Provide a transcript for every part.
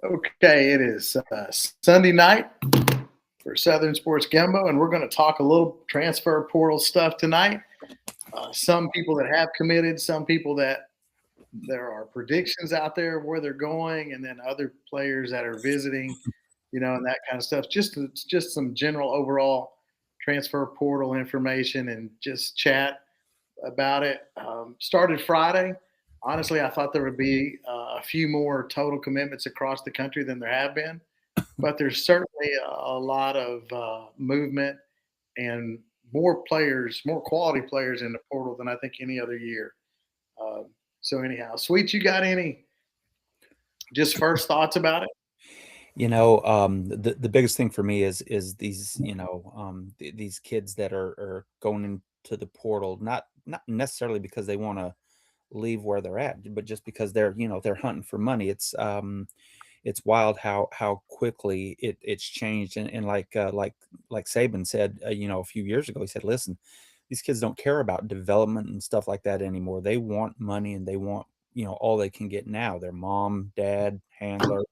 Okay, it is Sunday night for Southern Sports Gumbo, and we're going to talk a little transfer portal stuff tonight. Some people that have committed, some people that there are predictions out there of where they're going, and then other players that are visiting, and that kind of stuff. Just some general overall transfer portal information and just chat about it. Started Friday. Honestly, I thought there would be a few more total commitments across the country than there have been, but there's certainly a lot of movement and more players, more quality players in the portal than I think any other year. Um, so anyhow, Sweet, you got any just first thoughts about it? The biggest thing for me is these, these kids that are going into the portal, not necessarily because they want to leave where they're at, but just because they're hunting for money. It's wild how quickly it's changed, and like Saban said, a few years ago, he said, "Listen, these kids don't care about development and stuff like that anymore. They want money, and they want all they can get now. Their mom, dad, handler."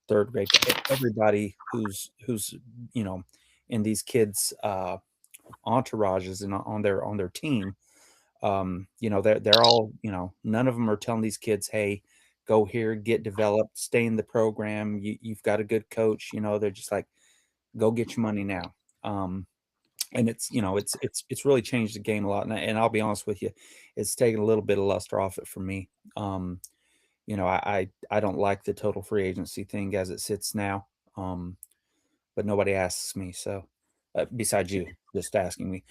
Third grade, everybody who's, you know, in these kids', entourages and on their team, they're all, none of them are telling these kids, "Hey, go here, get developed, stay in the program. You've got a good coach." They're just like, "Go get your money now." And it's really changed the game a lot, and I'll be honest with you, it's taken a little bit of luster off it for me. Um, I don't like the total free agency thing as it sits now, um, but nobody asks me, so, besides you just asking me.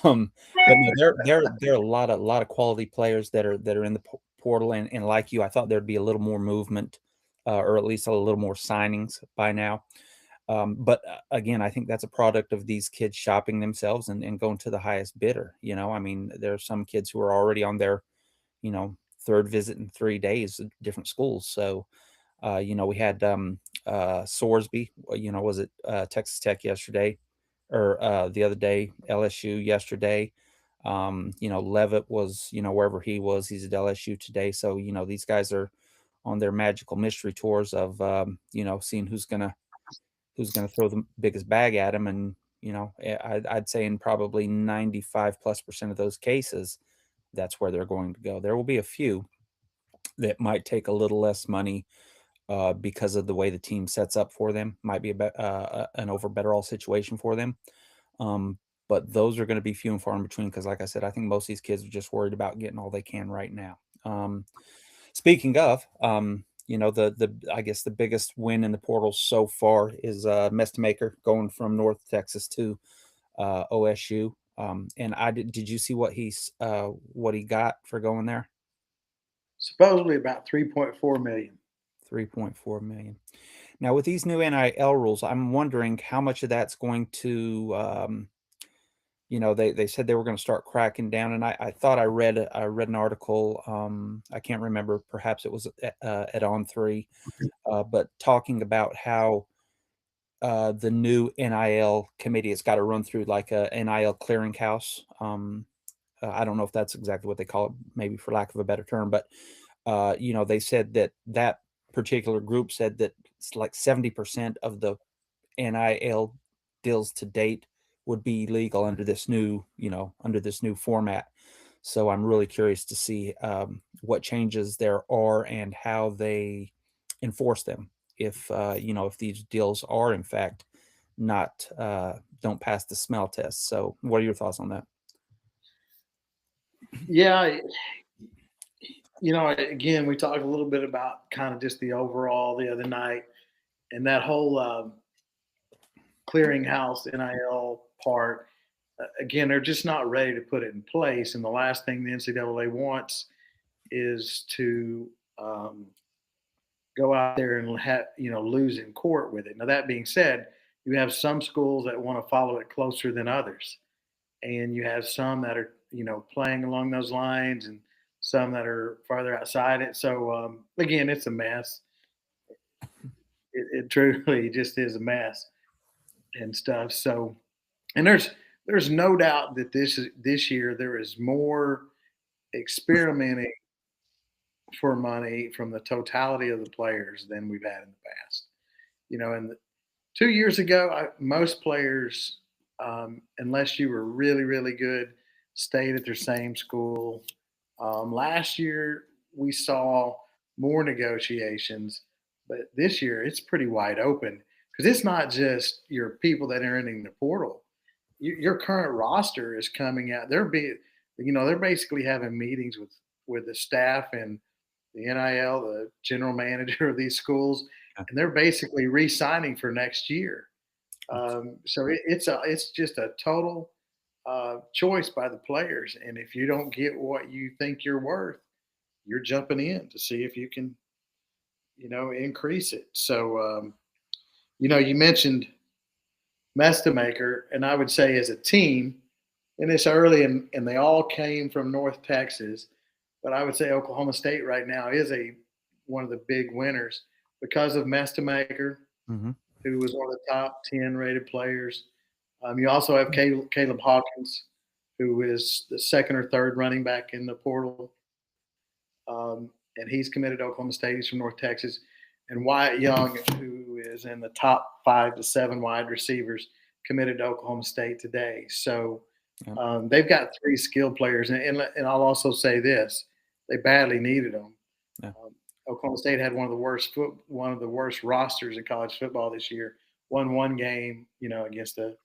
Um, but no, there are a lot of quality players that are in the portal, and like you, I thought there'd be a little more movement, or at least a little more signings by now. But, again, I think that's a product of these kids shopping themselves and going to the highest bidder. I mean, there are some kids who are already on their, 3rd visit in 3 days at different schools. So, we had, Sorsby, was it, Texas Tech yesterday, or, the other day, LSU yesterday. Levitt was, wherever he was, he's at LSU today. So, these guys are on their magical mystery tours of, seeing who's gonna throw the biggest bag at him. And, I'd say in probably 95+% of those cases, that's where they're going to go. There will be a few that might take a little less money, because of the way the team sets up for them. Might be an over better all situation for them. Um, but those are going to be few and far in between because, like I said, I think most of these kids are just worried about getting all they can right now. Speaking of, the I guess the biggest win in the portal so far is, Mestamaker going from North Texas to, OSU. And did you see what he got for going there? Supposedly about 3.4 million. 3.4 million. Now, with these new NIL rules, I'm wondering how much of that's going to, they said they were going to start cracking down, and I thought I read an article. I can't remember. Perhaps it was at On3, but talking about how, the new NIL committee has got to run through like a NIL clearinghouse. I don't know if that's exactly what they call it, maybe for lack of a better term, but, they said that particular group said that it's like 70% of the NIL deals to date would be legal under this new format. So I'm really curious to see, what changes there are and how they enforce them. If these deals are in fact not don't pass the smell test. So what are your thoughts on that? Yeah, again, we talked a little bit about kind of just the overall the other night, and that whole clearinghouse NIL part. Again, they're just not ready to put it in place. And the last thing the NCAA wants is to go out there and lose in court with it. Now that being said, you have some schools that want to follow it closer than others, and you have some that are playing along those lines, and some that are farther outside it. So again, it's a mess. It truly just is a mess and stuff. So, and there's no doubt that this year there is more experimenting for money from the totality of the players than we've had in the past. And 2 years ago, most players, unless you were really, really good, stayed at their same school. Last year, we saw more negotiations, but this year it's pretty wide open because it's not just your people that are entering the portal. Your current roster is coming out. They're basically having meetings with the staff and the NIL, the general manager of these schools, Yeah. and they're basically re-signing for next year. So it's just a total choice by the players, and if you don't get what you think you're worth, you're jumping in to see if you can, increase it. So, you mentioned Mestamaker, and I would say as a team, and it's early, and they all came from North Texas, but I would say Oklahoma State right now is one of the big winners because of Mestamaker, Hmm. who was one of the top 10 rated players. You also have Caleb Hawkins, who is the second or third running back in the portal. And he's committed to Oklahoma State. He's from North Texas. And Wyatt Young, who is in the top 5 to 7 wide receivers, committed to Oklahoma State today. So Yeah. they've got 3 skilled players. And I'll also say this: they badly needed them. Yeah. Oklahoma State had one of the worst rosters in college football this year. Won one game, against a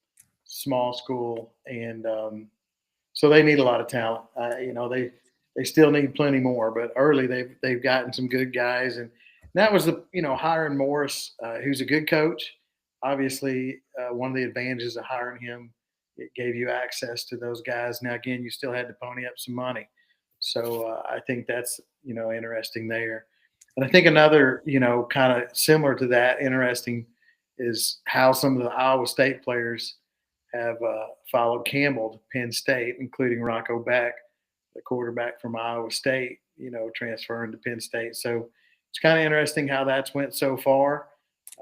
small school, and so they need a lot of talent. They still need plenty more, but early they've gotten some good guys, and that was hiring Morris, who's a good coach. Obviously, one of the advantages of hiring him, it gave you access to those guys. Now again, you still had to pony up some money, so I think that's interesting there. And I think another kind of similar to that interesting is how some of the Iowa State players have followed Campbell to Penn State, including Rocco Beck, the quarterback from Iowa State, transferring to Penn State. So it's kind of interesting how that's went so far.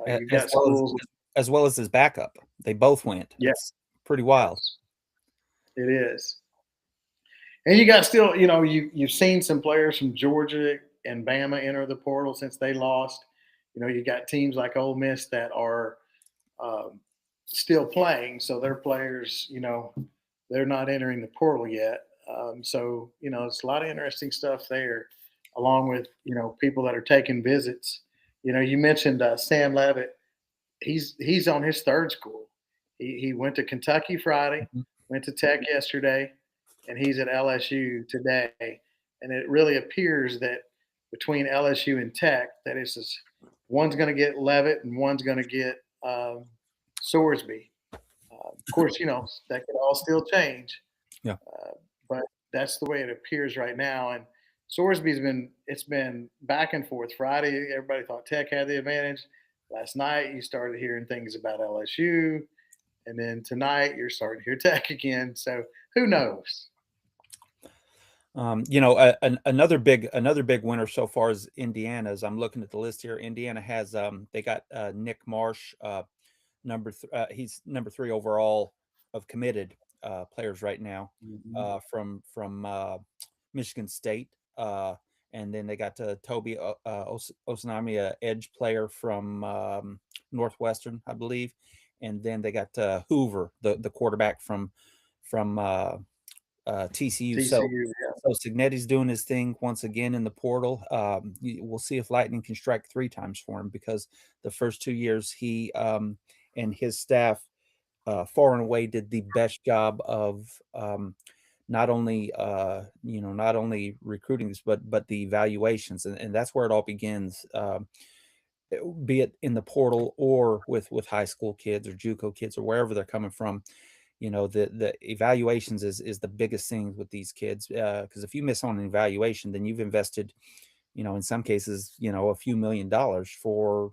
You've As got well as schools. as well as his backup. They both went. Yeah, It's pretty wild. it is. And you got still, you've seen some players from Georgia and Bama enter the portal since they lost. You got teams like Ole Miss that are um, still playing, so their players, they're not entering the portal yet. So it's a lot of interesting stuff there, along with people that are taking visits. You mentioned Sam Levitt. He's on his third school. He went to Kentucky Friday, Mhm. went to Tech yesterday, and he's at LSU today. And it really appears that between LSU and Tech, that it's just, one's going to get Levitt and one's going to get Sorsby. Of course, that could all still change, Yeah. but that's the way it appears right now. And it's been back and forth. Friday, everybody thought Tech had the advantage. Last night, you started hearing things about LSU, and then tonight, you're starting to hear Tech again. So who knows? Another big winner so far is Indiana. As I'm looking at the list here, Indiana has they got Nick Marsh, he's number 3 overall of committed players right now Mhm. from Michigan State, and then they got Toby Osanami, a edge player from Northwestern, I believe, and then they got Hoover, the quarterback from TCU. So TCU, yeah. so Signetti's doing his thing once again in the portal. We'll see if lightning can strike 3 times for him, because the first 2 years he and his staff far and away did the best job of not only recruiting this, but the evaluations, and that's where it all begins. Be it in the portal or with high school kids or JUCO kids or wherever they're coming from. The evaluations is the biggest thing with these kids, because if you miss on an evaluation, then you've invested, in some cases, a few $1,000,000 for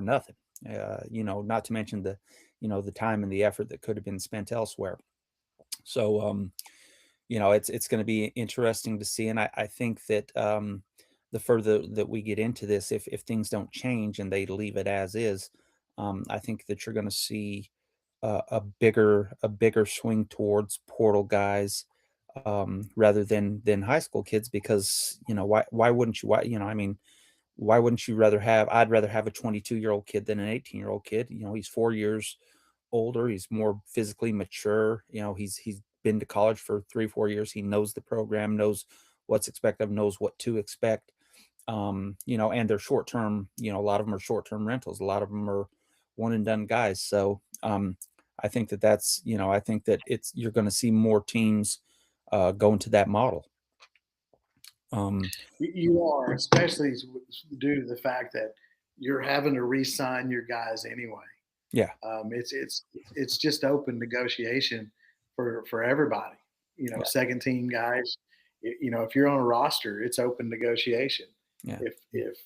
nothing. Not to mention the time and the effort that could have been spent elsewhere. So it's going to be interesting to see, and I think that the further that we get into this, if things don't change and they leave it as is, I think that you're going to see a bigger swing towards portal guys, rather than high school kids, because why wouldn't you? Why I mean, why wouldn't you rather have? I'd rather have a 22-year-old kid than an 18-year-old kid. He's 4 years older. He's more physically mature. He's been to college for 3 4 years. He knows the program, knows what's expected, knows what to expect. And they're short term. A lot of them are short term rentals. A lot of them are one and done guys. So I think I think that you're going to see more teams go into that model. You are, especially due to the fact that you're having to re-sign your guys anyway. Yeah, It's just open negotiation for everybody. yeah, Second team guys. If you're on a roster, it's open negotiation. yeah. If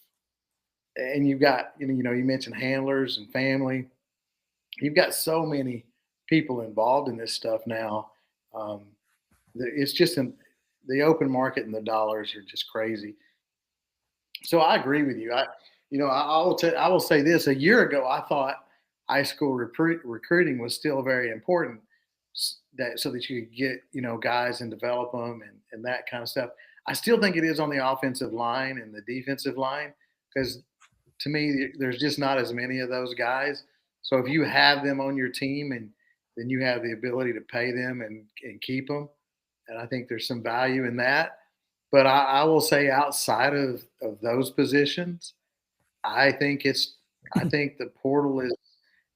and you've got you mentioned handlers and family. You've got so many people involved in this stuff now. Um, it's just the open market and the dollars are just crazy. So I agree with you. I will say this: a year ago, I thought high school recruiting was still very important, that so that you could get guys and develop them and that kind of stuff. I still think it is on the offensive line and the defensive line, because to me, there's just not as many of those guys. So if you have them on your team, and then you have the ability to pay them and keep them, and I think there's some value in that. But I will say, outside of those positions, I think I think the portal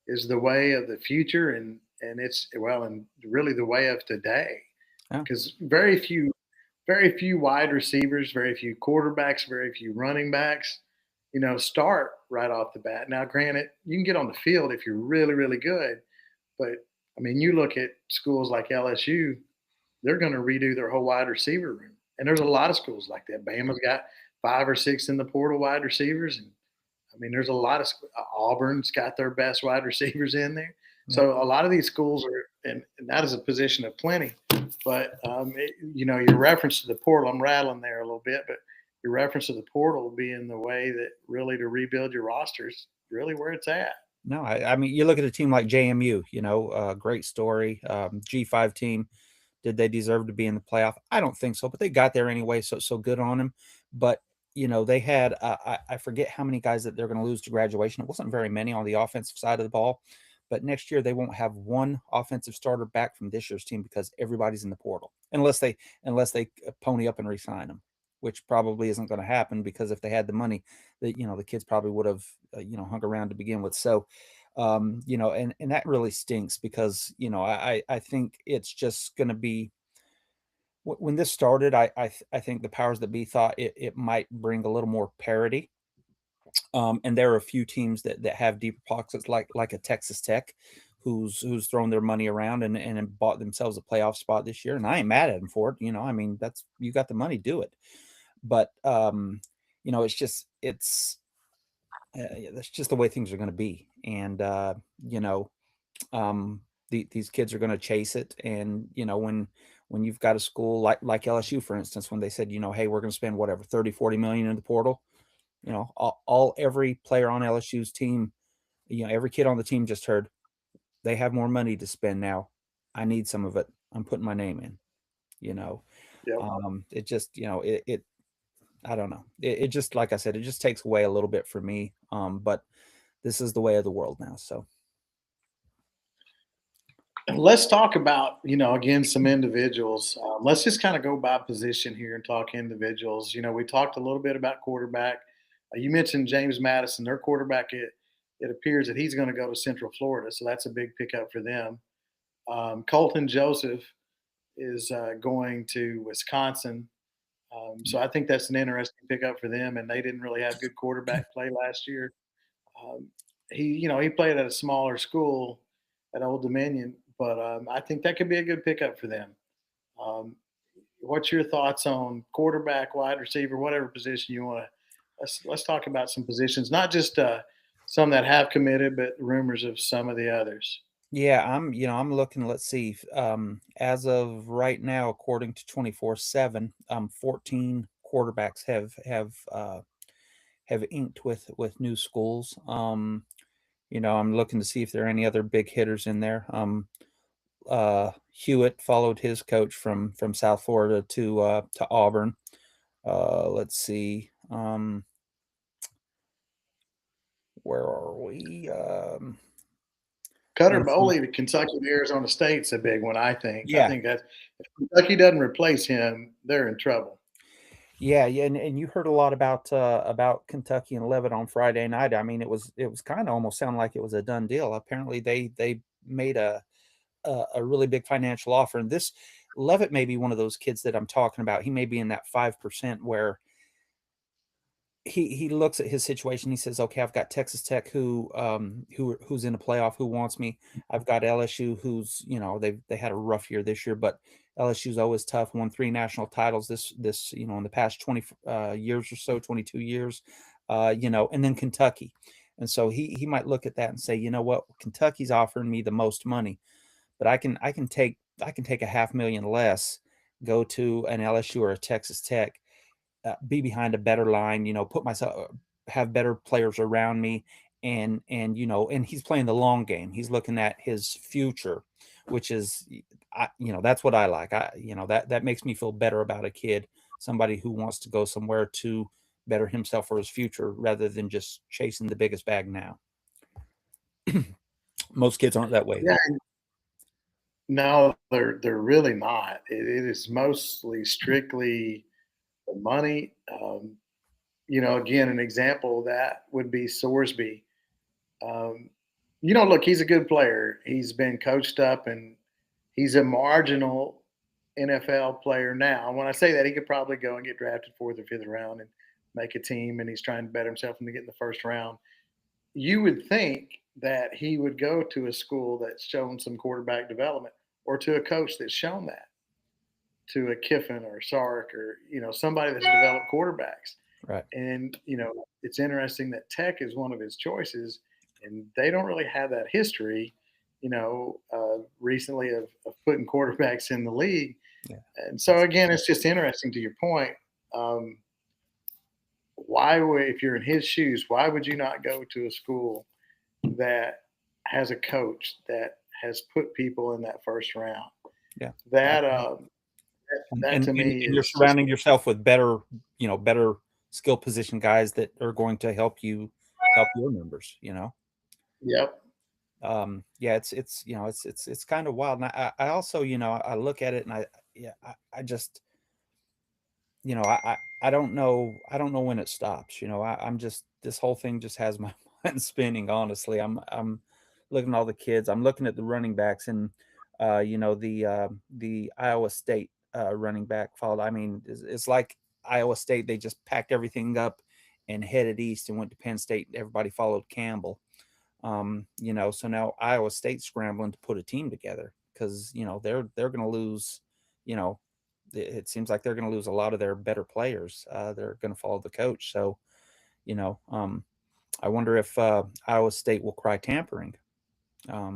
is the way of the future, and it's, well, and really the way of today, Yeah. because very few wide receivers, very few quarterbacks, very few running backs, start right off the bat. Now, granted, you can get on the field if you're really, really good, but I mean, you look at schools like LSU, they're going to redo their whole wide receiver room. And there's a lot of schools like that. Bama's got 5 or 6 in the portal wide receivers, and I mean, there's a lot of Auburn's got their best wide receivers in there. Yeah. So a lot of these schools are, and that is a position of plenty. But your reference to the portal, I'm rattling there a little bit, but your reference to the portal being the way that really to rebuild your rosters, really where it's at. No, I mean, you look at a team like JMU. Great story. G5 team. Did they deserve to be in the playoff? I don't think so, but they got there anyway. So good on them. But they had I forget how many guys that they're going to lose to graduation. It wasn't very many on the offensive side of the ball. But next year they won't have one offensive starter back from this year's team because everybody's in the portal, unless they pony up and resign them, which probably isn't going to happen, because if they had the money, the kids probably would have hung around to begin with. So and that really stinks, because I think it's just going to be, when this started, I think the powers that be thought it might bring a little more parity. And there are a few teams that have deeper pockets, like a Texas Tech, who's thrown their money around and bought themselves a playoff spot this year, and I ain't mad at them for it. I mean, you got the money, do it. But that's just the way things are going to be. And you know these kids are going to chase it. And when you've got a school like LSU, for instance, when they said, hey, we're going to spend whatever 30 40 million in the portal, every player on LSU's team, every kid on the team just heard, they have more money to spend now. I need some of it. I'm putting my name in. you know Yep. it just it I don't know. It just, like I said, it just takes away a little bit for me. But this is the way of the world now. So Let's talk about, again, some individuals. Let's just kind of go by position here and talk individuals. We talked a little bit about quarterback. You mentioned James Madison, their quarterback. It appears that he's going to go to Central Florida, so that's a big pickup for them. Colton Joseph is going to Wisconsin. So I think that's an interesting pickup for them, and they didn't really have good quarterback play last year. Um, he played at a smaller school at Old Dominion, but I think that could be a good pickup for them. Um, what's your thoughts on quarterback, wide receiver, whatever position you want to? Let's talk about some positions, not just some that have committed, but rumors of some of the others. yeah, I'm looking. Let's see. As of right now, according to 24/7, 14 quarterbacks have inked with new schools. I'm looking to see if there are any other big hitters in there. Hewitt followed his coach from South Florida to Auburn. Let's see. Where are we? Cutter Let's see. Bowley to Kentucky to Arizona State's a big one, I think. I Yeah, think that if Kentucky doesn't replace him, they're in trouble. yeah, and you heard a lot about Kentucky and Levitt on Friday night. I mean, it was kind of almost sounded like it was a done deal. Apparently, they made a really big financial offer, and this Levitt may be one of those kids that I'm talking about. He may be in that 5% where he looks at his situation. He says, "Okay, I've got Texas Tech who's in the playoff, who wants me. I've got LSU, who's they had a rough year this year, but LSU's always tough. Won 3 national titles this in the past 20 years or so, 22 years, and then Kentucky, and so he might look at that and say, you know what, Kentucky's offering me the most money, but I can take a 500,000 less, go to an LSU or a Texas Tech, be behind a better line, put myself have better players around me, and he's playing the long game. He's looking at his future, which is, that's what I like. That makes me feel better about a kid, somebody who wants to go somewhere to better himself for his future rather than just chasing the biggest bag now. Most kids aren't that way. Yeah, no, they're really not. It is mostly strictly the money. Again, an example of that would be Sorsby. Um, look, he's a good player. He's been coached up, and he's a marginal NFL player now. When I say that, he could probably go and get drafted 4th or 5th round and make a team, and he's trying to better himself and to get in the first round. You would think that he would go to a school that's shown some quarterback development, or to a coach that's shown that, to a Kiffin or Sark, or somebody that's developed quarterbacks. Right. And it's interesting that Tech is one of his choices, and they don't really have that history. Recently of putting quarterbacks in the league. Yeah. And so again, it's just interesting to your point. Why would, if you're in his shoes, why would you not go to a school that has a coach that has put people in that first round? Yeah. That and, to me and you're surrounding yourself with better skill position guys that are going to help your members. Yep. Yeah, it's kind of wild. And I also, I look at it and I just, I don't know when it stops. I'm just, this whole thing just has my mind spinning. Honestly, I'm looking at all the kids. I'm looking at the running backs, and the Iowa State running back followed. I mean, it's like Iowa State, they just packed everything up and headed east and went to Penn State. Everybody followed Campbell. So now Iowa State's scrambling to put a team together because they're going to lose. It seems like they're going to lose a lot of their better players. They're going to follow the coach. So, I wonder if Iowa State will cry tampering. I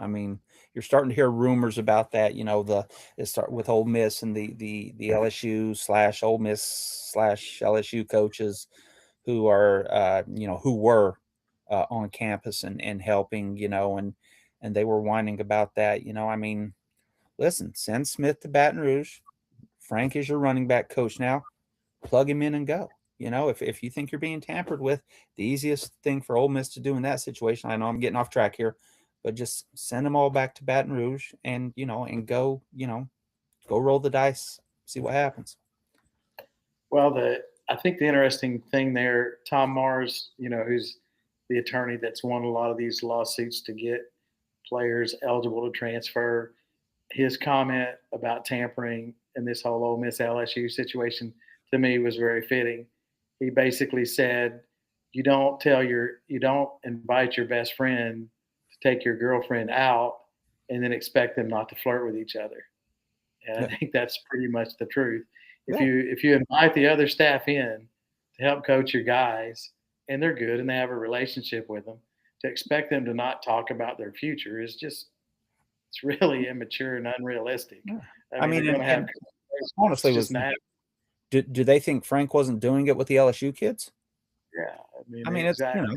mean, you're starting to hear rumors about that. It start with Ole Miss and the LSU / Ole Miss / LSU coaches who are who were on campus and helping, and they were whining about that. I mean, listen, send Smith to Baton Rouge. Frank is your running back coach now. Plug him in and go. If you think you're being tampered with, the easiest thing for Ole Miss to do in that situation, I know I'm getting off track here, but just send them all back to Baton Rouge and go roll the dice, see what happens. Well, I think the interesting thing there, Tom Mars, who's the attorney that's won a lot of these lawsuits to get players eligible to transfer, his comment about tampering in this whole Ole Miss LSU situation to me was very fitting. He basically said, you don't invite your best friend to take your girlfriend out and then expect them not to flirt with each other. And I think that's pretty much the truth. If you invite the other staff in to help coach your guys, and they're good and they have a relationship with them, to expect them to not talk about their future is just, it's really immature and unrealistic. Yeah. I mean, they're going to have honestly, do they think Frank wasn't doing it with the LSU kids? Yeah, I mean, exactly.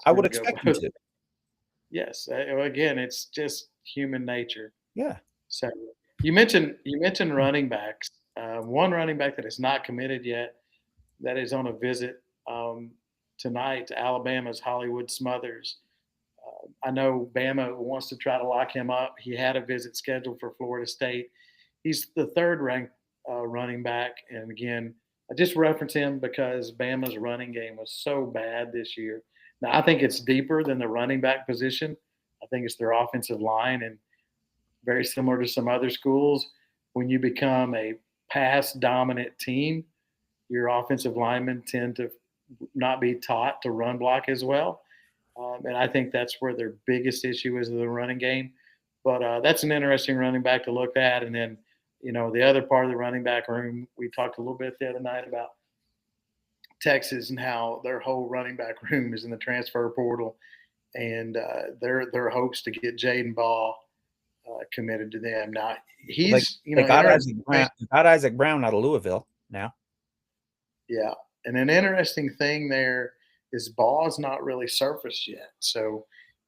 I would expect him to. Yes. Again, it's just human nature. Yeah. So you mentioned running backs. One running back that is not committed yet, that is on a visit tonight to Alabama's Hollywood Smothers. I know Bama wants to try to lock him up. He had a visit scheduled for Florida State. He's the third ranked running back. And again, I just reference him because Bama's running game was so bad this year. Now, I think it's deeper than the running back position. I think it's their offensive line. And very similar to some other schools, when you become a pass dominant team, your offensive linemen tend to not be taught to run block as well. And I think that's where their biggest issue is the running game. But that's an interesting running back to look at. And then, the other part of the running back room, we talked a little bit the other night about Texas and how their whole running back room is in the transfer portal, and their hopes to get Jaden Ball committed to them. Now Well, they he's they got interesting. Isaac Brown out of Louisville now. Yeah, and an interesting thing there is Ball's not really surfaced yet. So,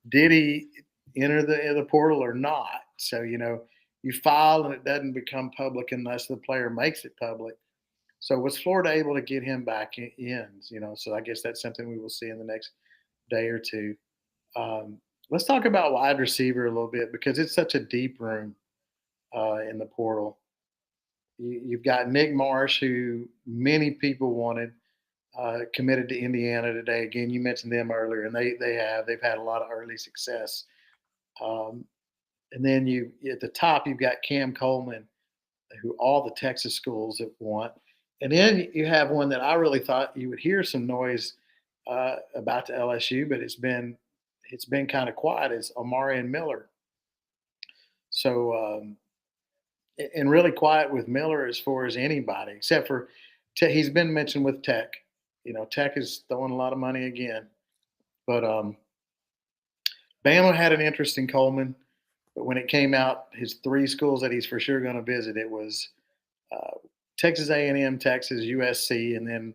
did he enter the portal or not? So, you file and it doesn't become public unless the player makes it public. So, was Florida able to get him back in? So I guess that's something we will see in the next day or two. Let's talk about wide receiver a little bit because it's such a deep room in the portal. You've got Nick Marsh, who many people wanted, committed to Indiana today. Again, you mentioned them earlier, and they've had a lot of early success. Um, and then you at the top, you've got Cam Coleman, who all the Texas schools have want. And then you have one that I really thought you would hear some noise about to LSU, but it's been kind of quiet. Is Omarion Miller. So and really quiet with Miller as far as anybody, except for he's been mentioned with Tech. Tech is throwing a lot of money again, but Bama had an interest in Coleman. But when it came out, his three schools that he's for sure going to visit, it was uh, Texas A&M, Texas, USC, and then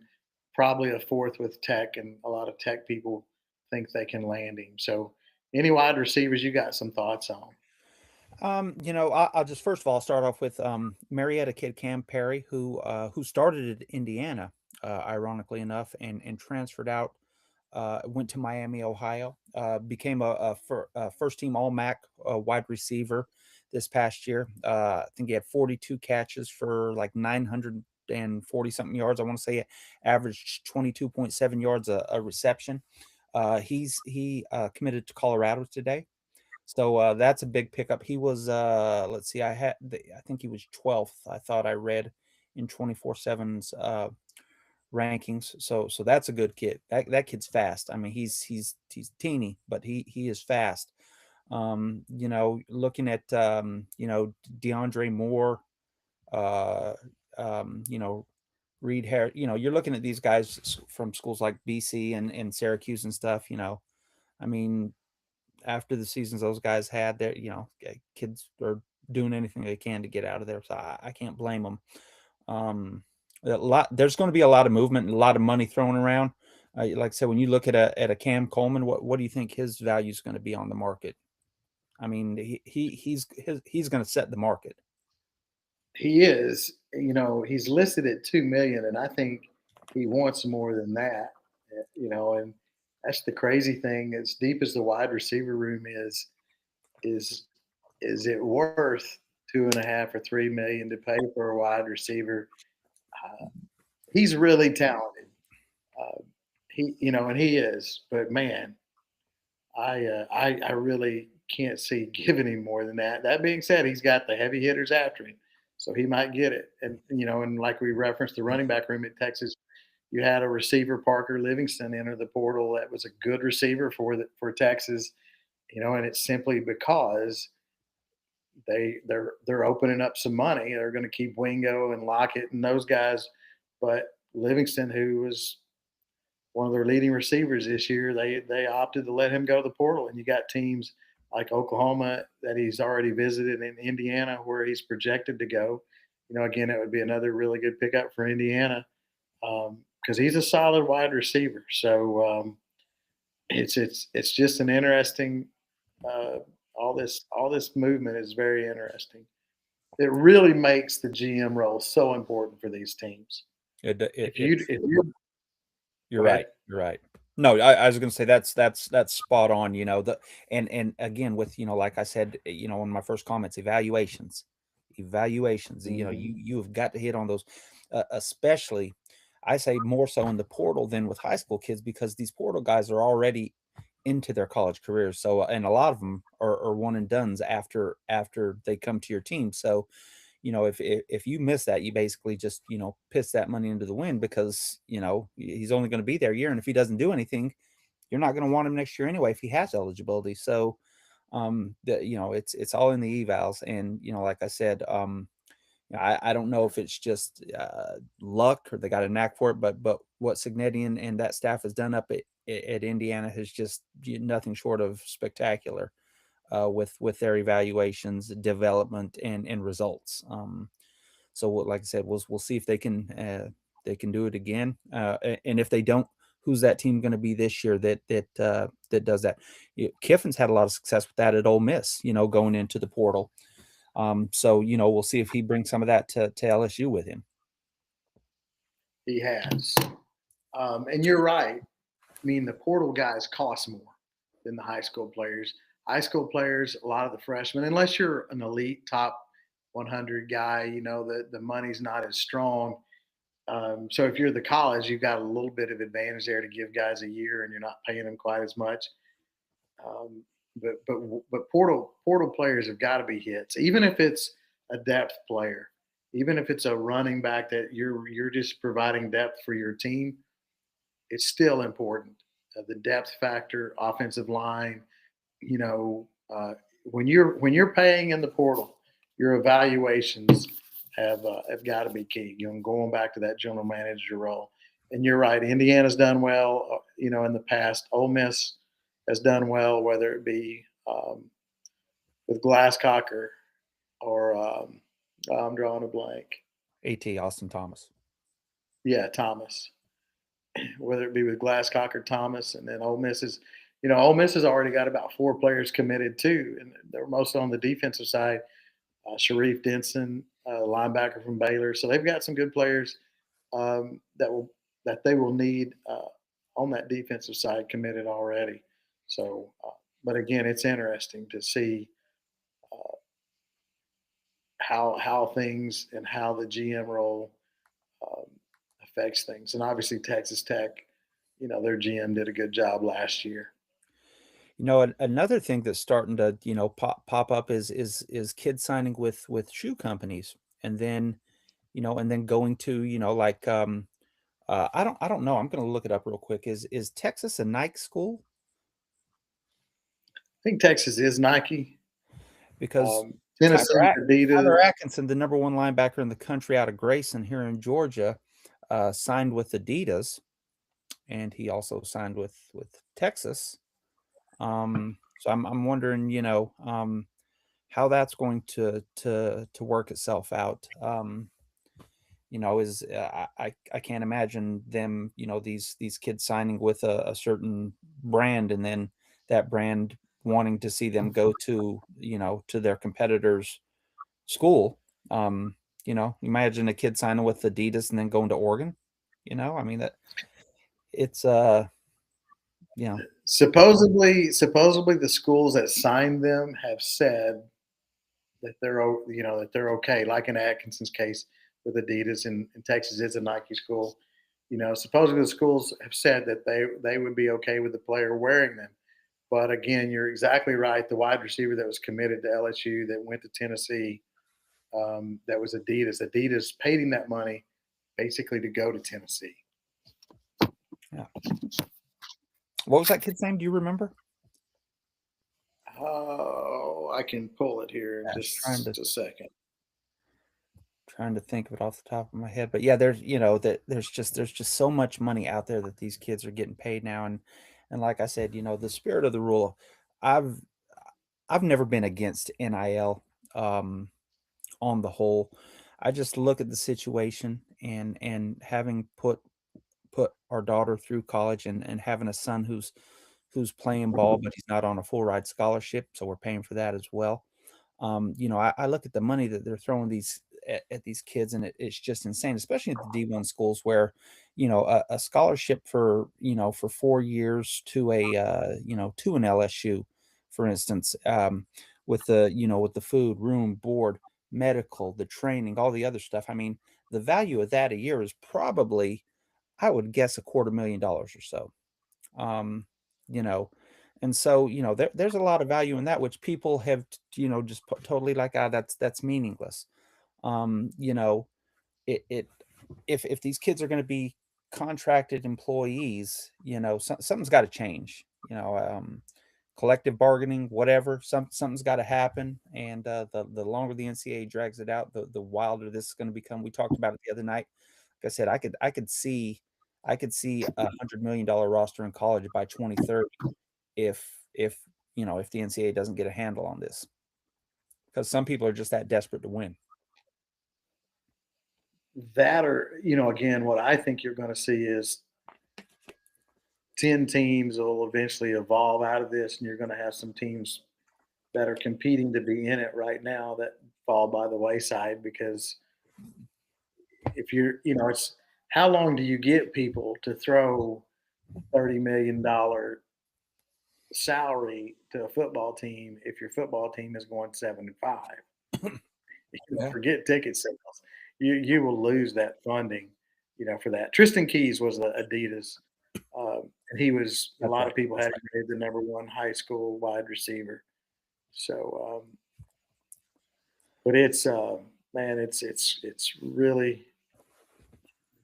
probably a fourth with Tech. And a lot of Tech people think they can land him. So, any wide receivers you got some thoughts on? I'll just first of all start off with Marietta kid Cam Perry, who started at Indiana, ironically enough, and transferred out, went to Miami, Ohio, became a first team All MAC wide receiver this past year. I think he had 42 catches for like 940 something yards. I want to say averaged 22.7 yards a reception. He committed to Colorado today. So that's a big pickup. He was let's see, I think he was 12th. I thought I read in 24/7's rankings. So that's a good kid. That kid's fast. I mean, he's teeny, but he is fast. Looking at DeAndre Moore, uh, Reed Harris. You're looking at these guys from schools like BC and Syracuse and stuff. I mean, after the seasons those guys had, there, kids are doing anything they can to get out of there. So I can't blame them. There's going to be a lot of movement and a lot of money thrown around. Like I said, when you look at a Cam Coleman, what do you think his value is going to be on the market? I mean, he's going to set the market. He is. He's listed at 2 million, and I think he wants more than that. And that's the crazy thing. As deep as the wide receiver room is is it worth 2.5 or 3 million to pay for a wide receiver? Uh, he's really talented. Uh, and he is. But man, I really can't see giving him more than that. That being said, he's got the heavy hitters after him, so he might get it. And like we referenced the running back room at Texas, you had a receiver, Parker Livingston, enter the portal. That was a good receiver for Texas. And it's simply because they're opening up some money. They're going to keep Wingo and Lockett and those guys, but Livingston, who was one of their leading receivers this year, they opted to let him go to the portal. And you got teams like Oklahoma that he's already visited, in Indiana where he's projected to go. Again, it would be another really good pickup for Indiana because he's a solid wide receiver. So it's just an interesting Uh, all this movement is very interesting. It really makes the GM role so important for these teams. If you You're go right. ahead. You're right. No, I was gonna say that's spot on, the and again with, like I said, in my first comments, evaluations, Mhm. you have got to hit on those, especially I say more so in the portal than with high school kids because these portal guys are already into their college careers. So, and a lot of them are one and dones after they come to your team. So, if you miss that, you basically just, piss that money into the wind because, he's only going to be there a year. And if he doesn't do anything, you're not going to want him next year anyway if he has eligibility. So, it's all in the evals. And, like I said, I don't know if it's just luck or they got a knack for it, but what Signetti and that staff has done up at Indiana has just nothing short of spectacular with their evaluations, development, and results. So, like I said, we'll see if they can do it again, and if they don't, who's that team going to be this year that does that? Kiffin's had a lot of success with that at Ole Miss, going into the portal. So we'll see if he brings some of that to LSU with him. He has. And you're right. I mean, the portal guys cost more than the high school players. High school players, a lot of the freshmen, unless you're an elite top 100 guy, the money's not as strong. So if you're the college, you've got a little bit of advantage there to give guys a year, and you're not paying them quite as much. Um, but portal players have got to be hits, even if it's a depth player, even if it's a running back that you're just providing depth for your team. It's still important. The depth factor, offensive line, you know, uh, when you're paying in the portal, your evaluations have got to be key. Going back to that general manager role. And you're right, Indiana's done well, in the past. Ole Miss has done well, whether it be with Glasscocker or I'm drawing a blank. At Austin Thomas. Yeah, Thomas. Whether it be with Glasscock or Thomas, and then Ole Miss has already got about four players committed too, and they're mostly on the defensive side. Sharif Denson, linebacker from Baylor, so they've got some good players that they will need on that defensive side committed already. So, but again, it's interesting to see how things and how the GM role um, affects things. And obviously, Texas Tech, their GM did a good job last year. Another thing that's starting to, pop up is kids signing with shoe companies, and then, going to, like, I don't know. I'm going to look it up real quick. Is Texas a Nike school? I think Texas is Nike. Because Tyler Tennessee, At Adidas. Tyler Atkinson, the number one linebacker in the country out of Grayson here in Georgia, signed with Adidas, and he also signed with Texas. So I'm wondering, how that's going to work itself out. Is I can't imagine them, these kids signing with a certain brand and then that brand wanting to see them go to their competitors' school. Imagine a kid signing with Adidas and then going to Oregon. I mean that it's you know Supposedly, the schools that signed them have said that they're okay. Like in Atkinson's case with Adidas, and Texas is a Nike school. Supposedly the schools have said that they would be okay with the player wearing them. But again, you're exactly right. The wide receiver that was committed to LSU that went to Tennessee, that was Adidas. Adidas paid him that money basically to go to Tennessee. yeah. What was that kid's name? Do you remember? Oh, I can pull it here in Yeah, just a second. trying to think of it off the top of my head. But yeah, there's just so much money out there that these kids are getting paid now. And like I said, the spirit of the rule, I've I've never been against NIL on the whole. I just look at the situation and having put our daughter through college and having a son who's who's playing ball, but he's not on a full ride scholarship, so we're paying for that as well. I look at the money that they're throwing at these kids, and it's just insane, especially at the D1 schools where, a scholarship for, for 4 years to to an LSU, for instance, with the food, room, board, medical, the training, all the other stuff. I mean, the value of that a year is probably, I would guess, $250,000 or so. Um, you know, and so, there's a lot of value in that, which people have, just totally like, that's meaningless. Um, you know, it if these kids are going to be contracted employees, something's got to change. Collective bargaining, whatever, something's got to happen. And the longer the NCAA drags it out, the wilder this is going to become. We talked about it the other night. Like I said, I could see $100 million roster in college by 2030 if the NCAA doesn't get a handle on this, because some people are just that desperate to win. That, or, again, what I think you're going to see is 10 teams will eventually evolve out of this, and you're going to have some teams that are competing to be in it right now that fall by the wayside because if it's how long do you get people to throw $30 million salary to a football team if your football team is going 7-5? Yeah. Forget ticket sales. You will lose that funding, for that. Tristan Keys was the Adidas, and he was a That's lot right. of people That's had him right. as the number one high school wide receiver. So, but it's man, it's really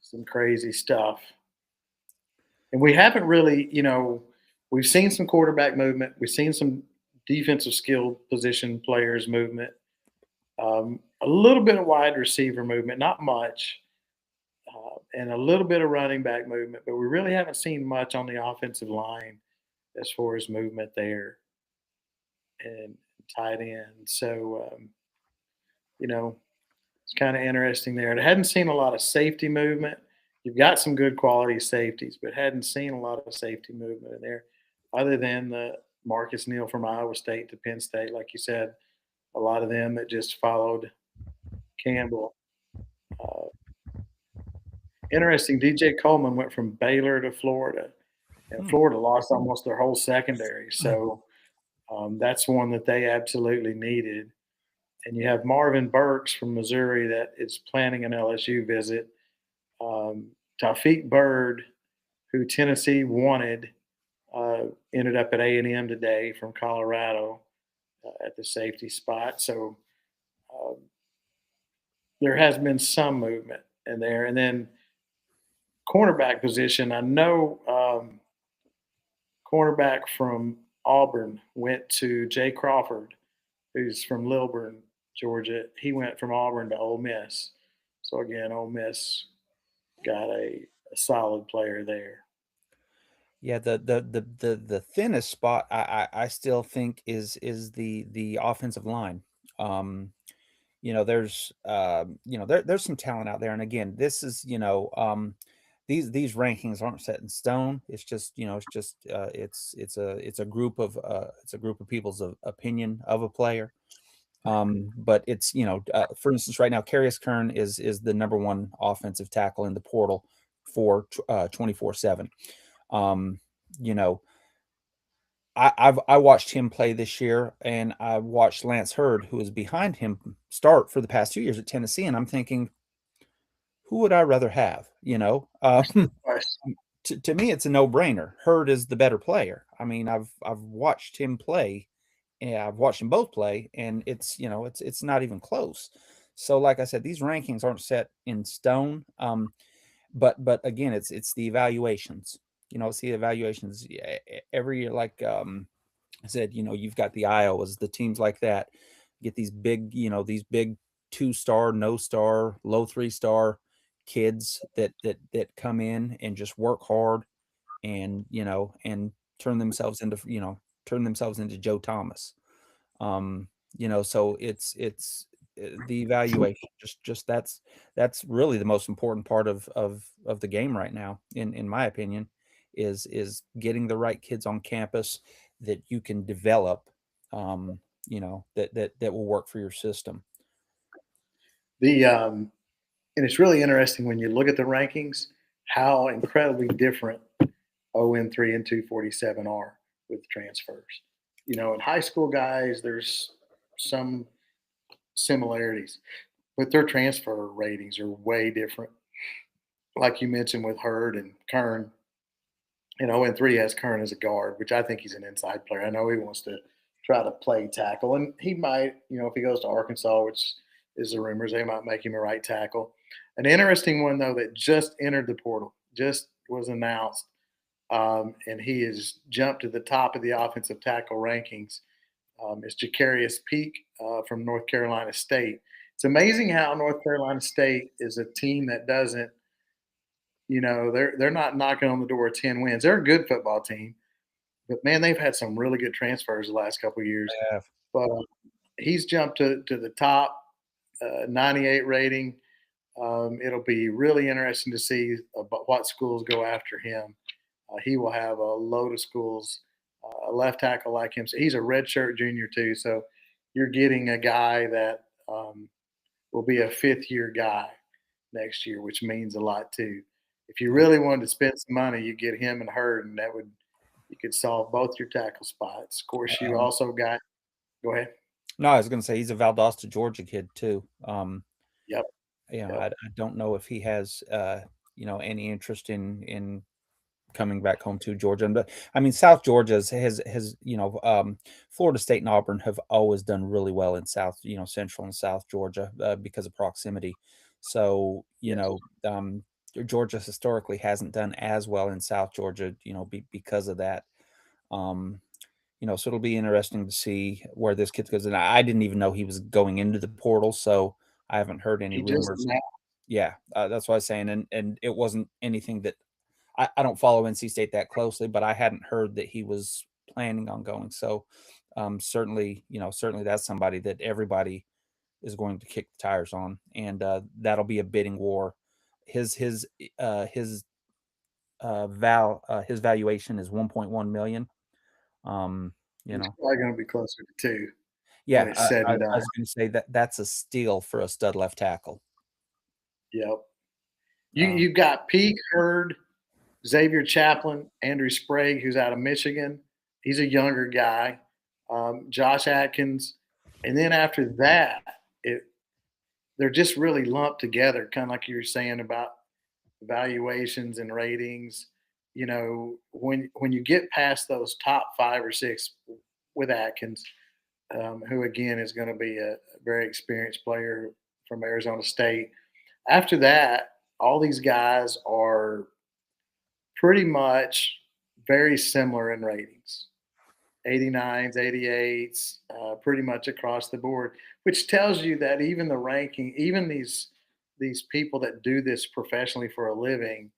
some crazy stuff, and we haven't really, we've seen some quarterback movement, we've seen some defensive skill position players movement, a little bit of wide receiver movement, not much, and a little bit of running back movement, but we really haven't seen much on the offensive line as far as movement there and tight end. So, you know, it's kind of interesting there. And I hadn't seen a lot of safety movement. You've got some good quality safeties, but hadn't seen a lot of safety movement in there, other than the Marcus Neal from Iowa State to Penn State, like you said. A lot of them that just followed Campbell. Uh, Interesting. DJ Coleman went from Baylor to Florida, and Hmm. Florida lost almost their whole secondary. So that's one that they absolutely needed. And you have Marvin Burks from Missouri that is planning an LSU visit. Um, Taufik Bird, who Tennessee wanted, ended up at A&M today from Colorado at the safety spot. So um, there has been some movement in there. And then cornerback position, I know cornerback from Auburn went to Jay Crawford, who's from Lilburn, Georgia. He went from Auburn to Ole Miss. So again, Ole Miss got a solid player there. Yeah, the thinnest spot I still think is the offensive line. Um, there's some talent out there, and again, this is these rankings aren't set in stone. It's just it's a group of people's opinion of a player. But it's for instance, right now, Carius Kern is the number one offensive tackle in the portal for 24/7. Um, you know, I watched him play this year, and I watched Lance Hurd, who was behind him, start for the past 2 years at Tennessee, and I'm thinking, who would I rather have? Question. To me, it's a no brainer. Hurd is the better player. I mean, I've watched him play, and I've watched them both play, and it's not even close. So, like I said, these rankings aren't set in stone. But again, it's the evaluations. It's the evaluations every year. Like I said, you've got the Iowas, the teams like that get these big 2-star, no star, low 3-star kids that come in and just work hard and turn themselves into Joe Thomas. So it's the evaluation. Just that's really the most important part of the game right now, in my opinion. is getting the right kids on campus that you can develop, that will work for your system. The and it's really interesting when you look at the rankings how incredibly different ON3 and 247 are with transfers. In high school guys, there's some similarities, but their transfer ratings are way different. Like you mentioned with Hurd and Kern, and 0-3 has Kern as a guard, which I think he's an inside player. I know he wants to try to play tackle, and he might, if he goes to Arkansas, which is the rumors, they might make him a right tackle. An interesting one though that just entered the portal, just was announced, and he has jumped to the top of the offensive tackle rankings. Is Jacarius Peak from North Carolina State. It's amazing how North Carolina State is a team that doesn't they're not knocking on the door of 10 wins. They're a good football team, but man, they've had some really good transfers the last couple of years. Yeah. But he's jumped to the top, 98 rating. It'll be really interesting to see what schools go after him. He will have a load of schools, a left tackle like him. So he's a redshirt junior too. So you're getting a guy that will be a fifth-year guy next year, which means a lot too. If you really wanted to spend some money, you get him and Hurd, and you could solve both your tackle spots. Of course, you also got. Go ahead. No, I was going to say he's a Valdosta, Georgia kid too. Yep. I don't know if he has any interest in coming back home to Georgia. But I mean, South Georgia has Florida State and Auburn have always done really well in Central and South Georgia because of proximity. So Georgia historically hasn't done as well in South Georgia, because of that. So it'll be interesting to see where this kid goes. And I didn't even know he was going into the portal, so I haven't heard any rumors. Yeah, that's what I was saying, and it wasn't anything that I don't follow NC State that closely, but I hadn't heard that he was planning on going. So certainly that's somebody that everybody is going to kick the tires on, and that'll be a bidding war. His valuation is 1.1 million. It's probably going to be closer to 2. Yeah, I was going to say that's a steal for a stud left tackle. Yep. You've got Peak, Hurd, Xavier Chaplin, Andrew Sprague, who's out of Michigan. He's a younger guy. Josh Atkins. And then after that, they're just really lumped together, kind of like you were saying about valuations and ratings. When you get past those top 5 or 6 with Atkins, who again is going to be a very experienced player from Arizona State. After that, all these guys are pretty much very similar in ratings. 89s, 88s, pretty much across the board, which tells you that even the ranking, even these people that do this professionally for a living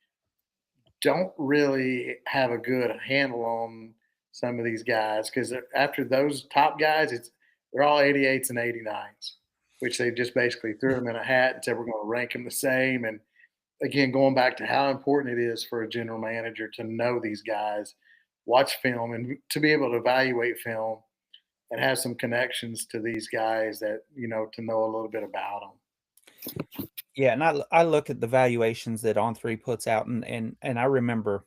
don't really have a good handle on some of these guys, because after those top guys, they're all 88s and 89s, which they just basically threw them in a hat and said we're going to rank them the same. And again, going back to how important it is for a general manager to know these guys, watch film, and to be able to evaluate film and have some connections to these guys that, to know a little bit about them. Yeah, and I look at the valuations that On3 puts out, and I remember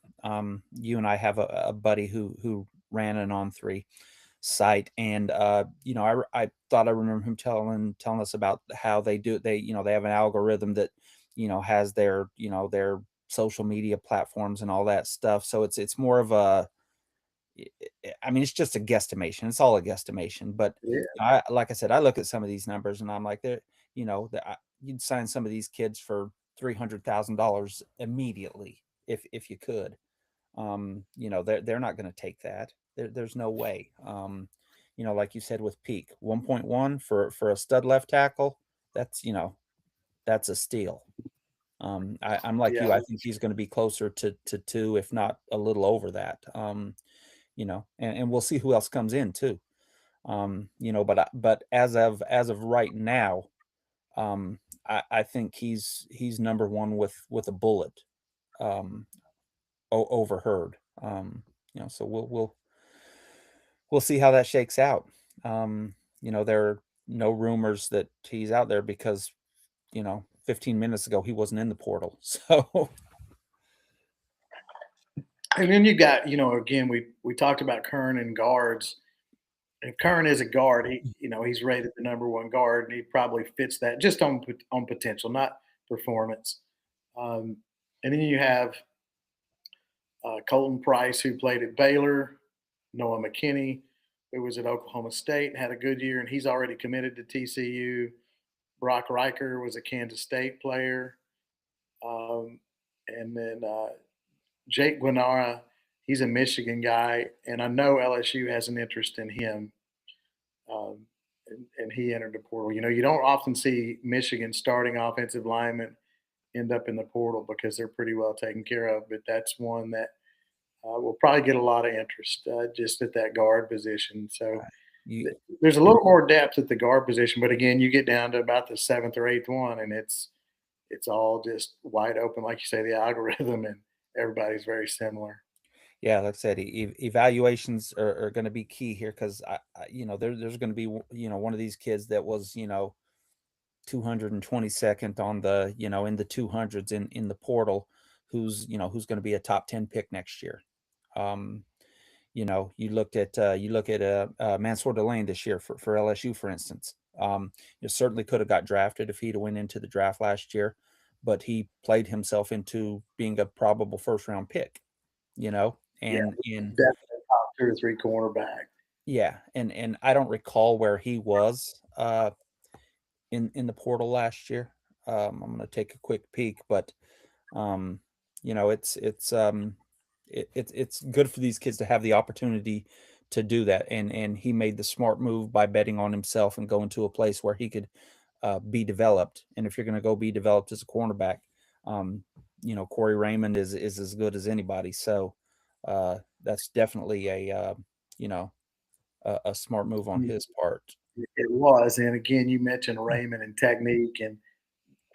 you and I have a buddy who ran an On3 site, and I thought I remember him telling us about how they do it. They have an algorithm that has their their social media platforms and all that stuff. So it's more of a, I mean, it's just a guesstimation. It's all a guesstimation. But yeah. Like I said, I look at some of these numbers and I'm like, you'd sign some of these kids for $300,000 immediately if you could. They're not going to take that. There's no way. Like you said with Peak, 1.1 for a stud left tackle. That's a steal. I'm like you. I think he's going to be closer to 2, if not a little over that. And we'll see who else comes in too. But as of right now, I think he's number one with a bullet. overheard. So we'll see how that shakes out. There are no rumors that he's out there because 15 minutes ago he wasn't in the portal. So And then you got, again, we talked about Kern and guards. If Kern is a guard, he's rated the number one guard, and he probably fits that just on potential, not performance. Um, and then you have Colton Price, who played at Baylor, Noah McKinney, who was at Oklahoma State and had a good year, and he's already committed to TCU. Brock Riker was a Kansas State player. And then Jake Guinara, he's a Michigan guy, and I know LSU has an interest in him. And he entered the portal. You don't often see Michigan starting offensive linemen end up in the portal because they're pretty well taken care of. But that's one that will probably get a lot of interest just at that guard position. So you, there's a little more depth at the guard position, but again, you get down to about the seventh or eighth one, and it's all just wide open, like you say, the algorithm, and everybody's very similar. yeah, like I said, evaluations are going to be key here because there's going to be one of these kids that was 222nd on the in the 200s in the portal, who's going to be a top 10 pick next year. You look at Mansour Delane this year for LSU, for instance. You certainly could have got drafted if he'd went into the draft last year, but he played himself into being a probable first round pick. And Definitely top 2 or 3 cornerback. yeah, and I don't recall where he was in the portal last year. I'm going to take a quick peek, but it's good for these kids to have the opportunity to do that, and he made the smart move by betting on himself and going to a place where he could be developed. And if you're going to go be developed as a cornerback, Corey Raymond is as good as anybody. So that's definitely a smart move on his part. It was, and again, you mentioned Raymond and technique, and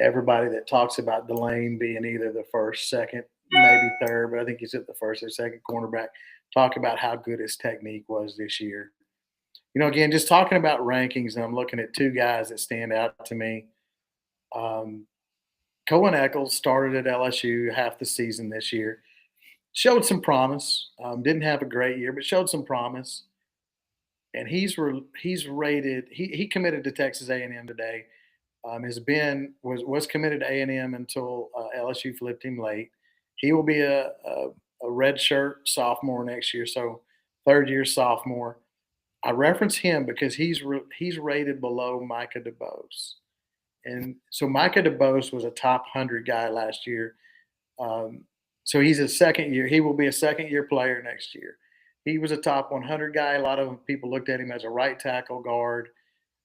everybody that talks about Delane being either the first, second, maybe third, but I think he's at the first or second cornerback, talk about how good his technique was this year. Again, just talking about rankings, and I'm looking at 2 guys that stand out to me. Cohen Eccles started at LSU half the season this year, showed some promise. Didn't have a great year, but showed some promise. And he's rated. He committed to Texas A&M today. Was committed to A&M until LSU flipped him late. He will be a redshirt sophomore next year, so third year sophomore. I reference him because he's rated below Micah DeBose, and so Micah DeBose was a top 100 guy last year. So he's a second year. He will be a second year player next year. He was a top 100 guy. A lot of people looked at him as a right tackle guard.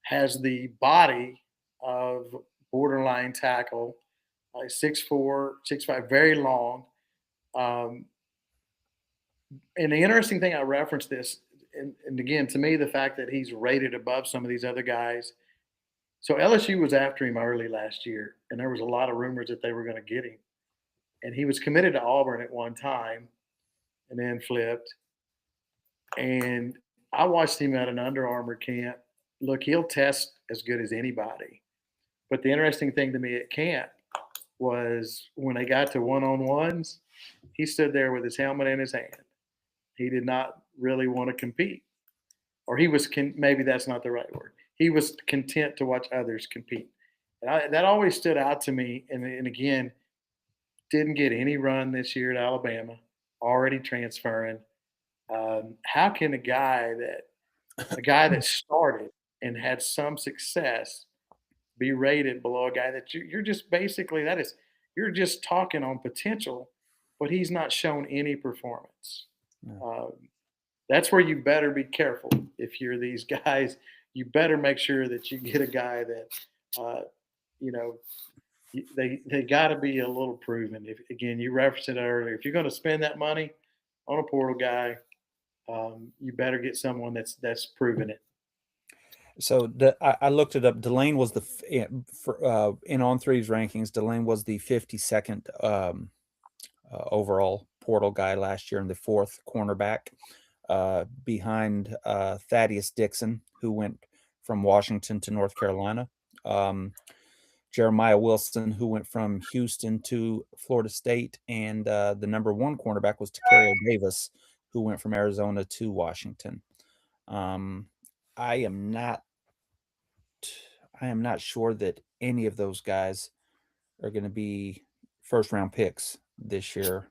Has the body of borderline tackle, 6'4", 6'5", very long. And the interesting thing, I referenced this, and again, to me, the fact that he's rated above some of these other guys. So LSU was after him early last year, and there was a lot of rumors that they were going to get him. And he was committed to Auburn at one time and then flipped. And I watched him at an Under Armour camp. Look, he'll test as good as anybody. But the interesting thing to me at camp was when they got to one-on-ones, he stood there with his helmet in his hand. He did not really want to compete. Or he was maybe that's not the right word. He was content to watch others compete. And that always stood out to me. And again, didn't get any run this year at Alabama, already transferring. How can a guy that started and had some success be rated below a guy that you're just basically you're just talking on potential, but he's not shown any performance. That's where you better be careful. If you're these guys, you better make sure that you get a guy that, they got to be a little proven. If again, you referenced it earlier, if you're going to spend that money on a portal guy, you better get someone that's proven it. So I looked it up. Delane was in On3's rankings. Delane was the 52nd overall portal guy last year in the fourth cornerback, behind Thaddeus Dixon, who went from Washington to North Carolina. Jeremiah Wilson, who went from Houston to Florida State, and the number one cornerback was Tacario Davis, who went from Arizona to Washington. I am not sure that any of those guys are going to be first round picks this year,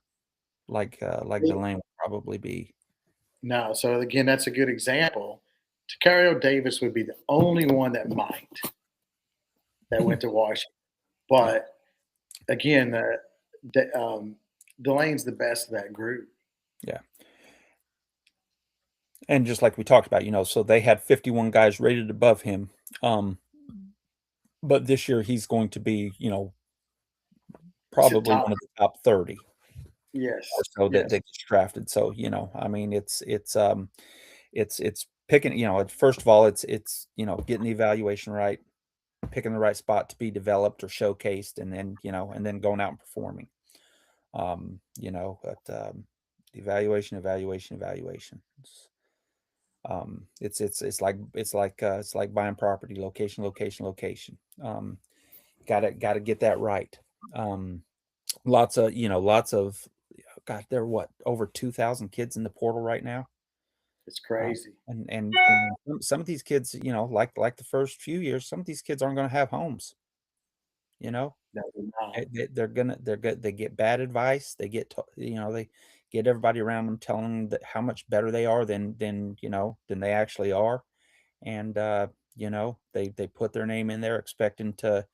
like Delane will probably be. No, so again, that's a good example. Tacario Davis would be the only one that went to Washington. But again, Delane's the best of that group. Yeah. And just like we talked about, so they had 51 guys rated above him. But this year he's going to be, probably one of the top 30. Yes. Or so that gets drafted. So, I mean, it's picking, first of all, it's getting the evaluation right, picking the right spot to be developed or showcased, and then, and then going out and performing. Evaluation. It's like buying property, location. Gotta get that right. Lots of God, there are over 2,000 kids in the portal right now. It's crazy. And some of these kids, like the first few years, some of these kids aren't going to have homes. No, they're not. They get bad advice. They get they get everybody around them telling them that how much better they are than they actually are, and they put their name in there expecting to,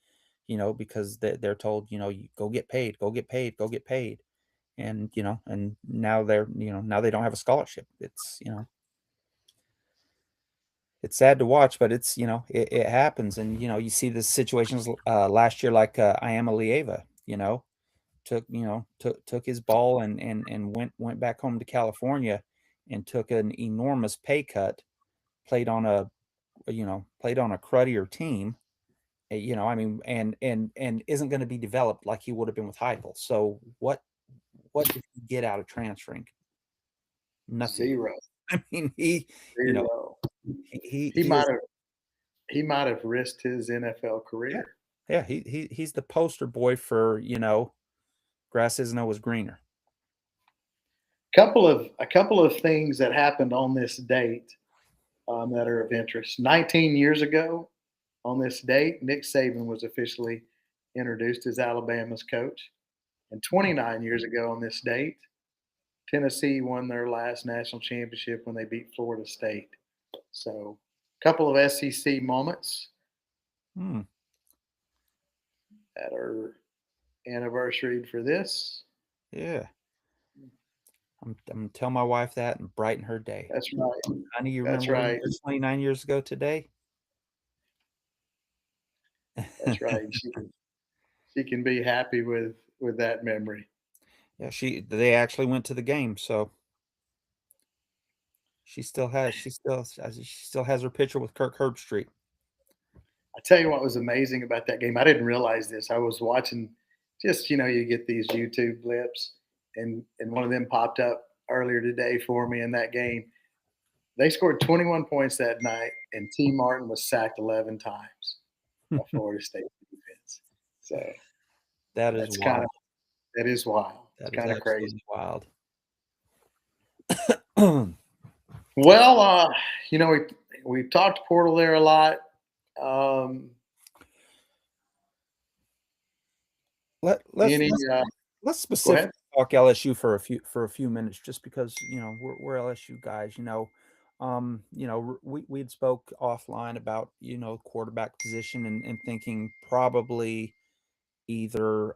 because they're told, you go get paid, and and now now they don't have a scholarship. It's it's sad to watch, but it's it happens. And you see the situations last year, like Iama Lieva, took his ball and went back home to California and took an enormous pay cut, played on a cruddier team, I mean, and isn't going to be developed like he would have been with Heupel. So what did he get out of transferring? Nothing. Zero. I mean, he might have risked his NFL career. Yeah, he's the poster boy for, grass isn't always greener. A couple of things that happened on this date that are of interest. 19 years ago, on this date, Nick Saban was officially introduced as Alabama's coach, and 29 years ago on this date, Tennessee won their last national championship when they beat Florida State. So, a couple of SEC moments that are anniversaried for this. Yeah. I'm gonna tell my wife that and brighten her day. That's right. Honey, you remember when you were 29 years ago today? That's right. She can be happy with that memory. Yeah, they actually went to the game, so she still has her picture with Kirk Herbstreit. I tell you what was amazing about that game. I didn't realize this. I was watching, just you get these YouTube blips, and one of them popped up earlier today for me in that game. They scored 21 points that night, and T. Martin was sacked 11 times by Florida State defense. So that is wild. That is wild. It's kind of crazy. Wild. Well, we talked portal there a lot. Let's specifically talk LSU for a few minutes, just because we're LSU guys. We had spoke offline about quarterback position and thinking probably either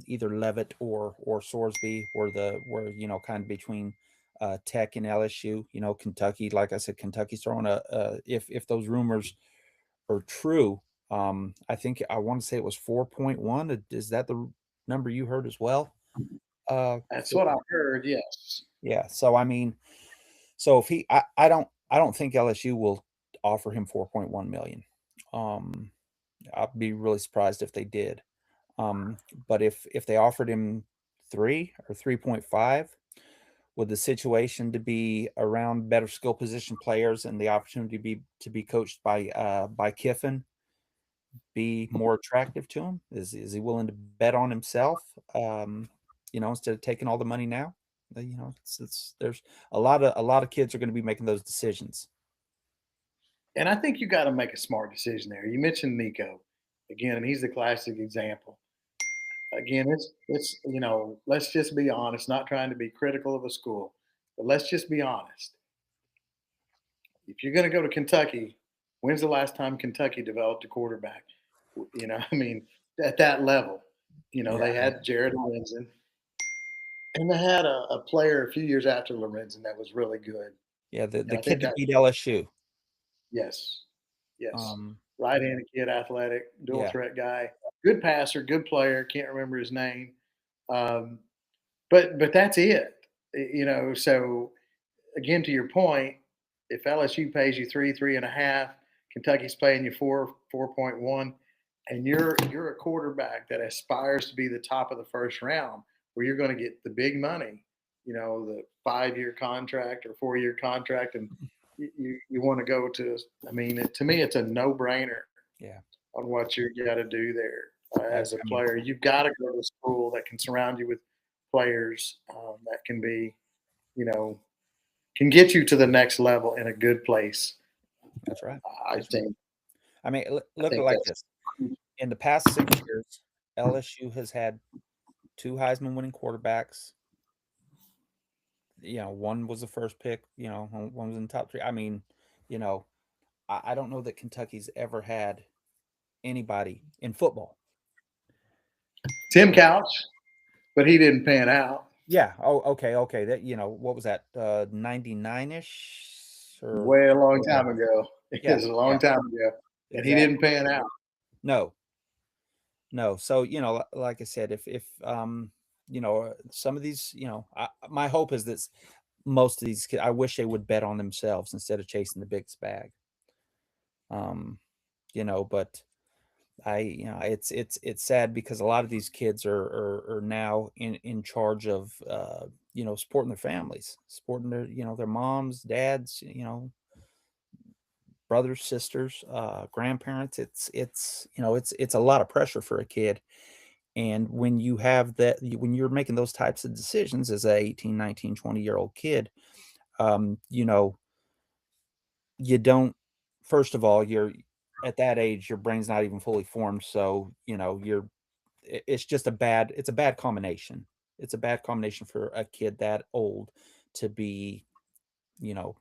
Levitt or Sorsby were kind of between Tech and LSU. Kentucky, like I said, Kentucky's throwing if those rumors are true. I think I want to say it was 4.1. Is that the number you heard as well? That's what I heard. Yes. Yeah. So I mean, so if I don't think LSU will offer him 4.1 million. I'd be really surprised if they did. But if they offered him 3 or 3.5, would the situation to be around better skill position players and the opportunity to be coached by Kiffin be more attractive to him? Is he willing to bet on himself, instead of taking all the money now? It's there's a lot of kids are going to be making those decisions. And I think you got to make a smart decision there. You mentioned Nico again, and he's the classic example. Again, it's let's just be honest, not trying to be critical of a school, but let's just be honest. If you're going to go to Kentucky, when's the last time Kentucky developed a quarterback? I mean, at that level, Yeah, they had Jared Lorenzen, and they had a player a few years after Lorenzen that was really good. yeah, the And I kid think that beat LSU. yes, yes, Um, right-handed kid, athletic, dual yeah, threat guy, good passer, good player. Can't remember his name, um, but that's it. So again, to your point, if LSU pays you 3.5, Kentucky's paying you 4.1, and you're a quarterback that aspires to be the top of the first round, where you're going to get the big money, the 5-year contract or 4-year contract, and you want to go to. I mean, to me, it's a no brainer yeah. on what you got to do there as a I mean, player. You've got to go to a school that can surround you with players that can be, you know, can get you to the next level in a good place. that's right. I That's right. think. I mean, I look at it think like that's this. In the past 6 years, LSU has had 2 Heisman winning quarterbacks. One was the first pick, one was in the top 3. I mean, you know, I don't know that Kentucky's ever had anybody in football. Tim Couch, but he didn't pan out. Yeah. Oh, okay. That, what was that? 99-ish or Way a long time ago. It yeah, was a yeah, long time ago, and he didn't exactly. pan out. No. No. So, like I said, if some of these, my hope is that most of these kids, I wish they would bet on themselves instead of chasing the biggest bag. Um, but it's sad because a lot of these kids are now in charge of supporting their families, supporting their moms, dads, brothers, sisters, grandparents. It's a lot of pressure for a kid. And when you have that, when you're making those types of decisions as a 18, 19, 20-year-old kid, you know, you don't, first of all, you're at that age, your brain's not even fully formed. So, it's just it's a bad combination. It's a bad combination for a kid that old to be, you know,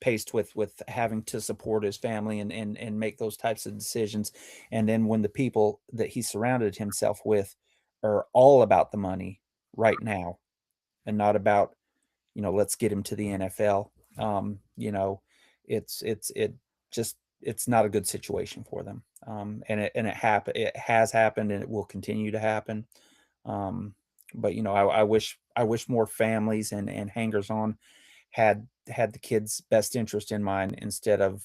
paced with having to support his family and make those types of decisions. And then when the people that he surrounded himself with are all about the money right now and not about, let's get him to the NFL. It just it's not a good situation for them. It has happened and it will continue to happen. But I wish more families and hangers on had the kids' best interest in mind instead of,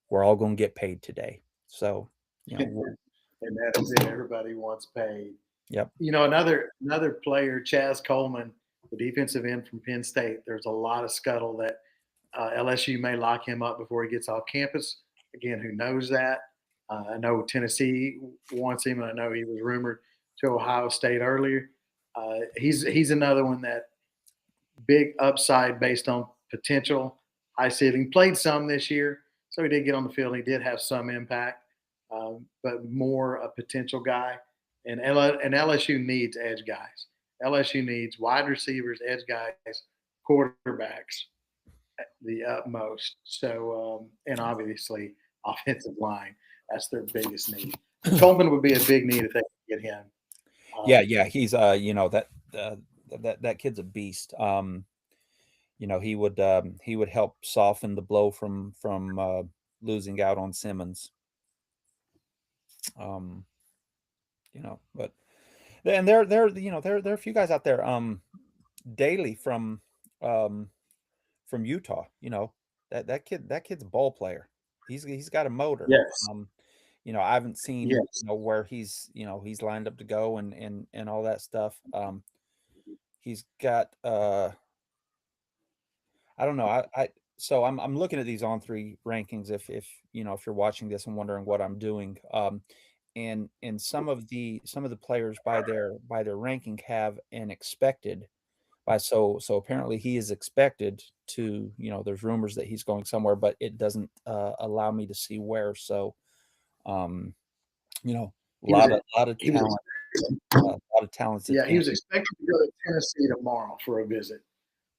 we're all going to get paid today. So, And that is it. Everybody wants paid. yep. Another player, Chaz Coleman, the defensive end from Penn State. There's a lot of scuttle that LSU may lock him up before he gets off campus. Again, who knows that? I know Tennessee wants him, and I know he was rumored to Ohio State earlier. He's another one that big upside based on potential, high ceiling. Played some this year, so he did get on the field. He did have some impact, but more a potential guy. And LSU needs edge guys. LSU needs wide receivers, edge guys, quarterbacks, the utmost. So, and obviously offensive line. That's their biggest need. Coleman would be a big need if they could get him. Yeah, Um, yeah, he's that kid's a beast. He would help soften the blow from losing out on Simmons. Um, but and there are a few guys out there. Daly from Utah. That kid's a ball player. He's got a motor. yes, I haven't seen yes. where he's lined up to go and all that stuff. He's got I don't know. So I'm looking at these on three rankings. If you know if you're watching this and wondering what I'm doing, and some of the players by their ranking have an expected by so apparently he is expected to there's rumors that he's going somewhere, but it doesn't allow me to see where. So um, a He was lot of he was talent, a lot of talents yeah, he advanced. was expected to go to Tennessee tomorrow for a visit.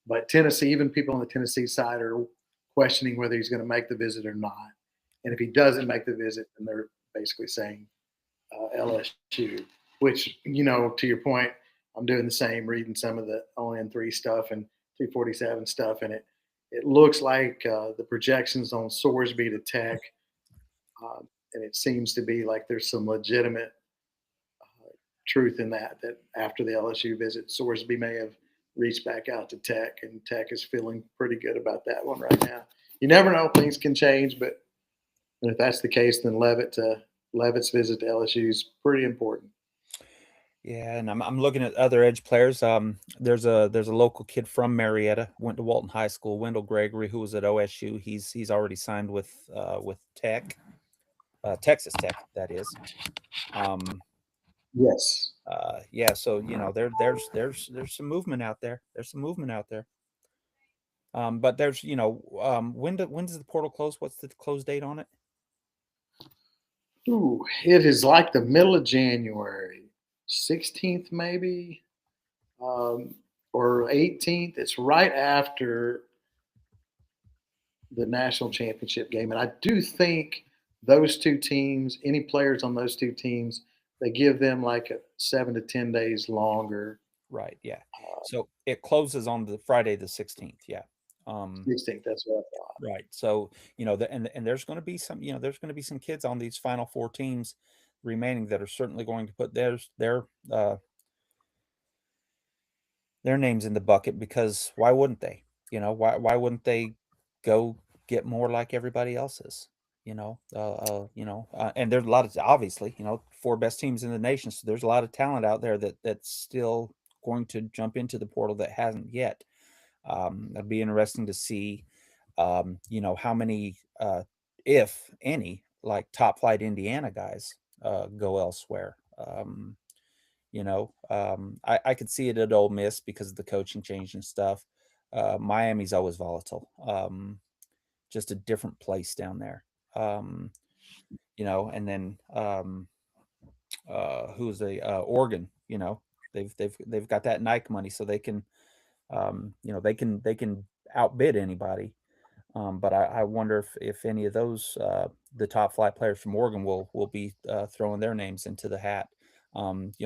But Tennessee, even people on the Tennessee side are questioning whether he's going to make the visit or not. And if he doesn't make the visit, then they're basically saying LSU, which, to your point, I'm doing the same, reading some of the ON3 stuff and 247 stuff. And it looks like the projections on Sorsby to Tech, and it seems to be like there's some legitimate truth in that after the LSU visit, Sorsby may have reached back out to Tech, and Tech is feeling pretty good about that one right now. You never know; things can change, but if that's the case, then Levitt's visit to LSU is pretty important. Yeah, and I'm looking at other edge players. There's a local kid from Marietta, went to Walton High School, Wendell Gregory, who was at OSU. He's already signed with Tech, Texas Tech, that is. Um, Yes. yeah, so there's some movement out there. There's some movement out there. But there's when does the portal close? What's the close date on it? Ooh, it is like the middle of January, 16th maybe, um, or 18th. It's right after the national championship game, and I do think those two teams, any players on those two teams, they give them like a 7 to 10 days longer. Right. Yeah. Uh, So it closes on the Friday the 16th. Yeah. Um, 16th, that's what I thought. Right. So, and there's going to be there's going to be some kids on these final four teams remaining that are certainly going to put uh their names in the bucket, because why wouldn't they? Why wouldn't they go get more like everybody else's? And there's a lot of, obviously, four best teams in the nation. So there's a lot of talent out there that's still going to jump into the portal that hasn't yet. It'd be interesting to see how many, if any, like top flight Indiana guys go elsewhere. I could see it at Ole Miss because of the coaching change and stuff. Miami's always volatile. Just a different place down there. And then who's Oregon? They've got that Nike money, so they can they can outbid anybody. But I wonder if any of those the top flight players from Oregon will be throwing their names into the hat.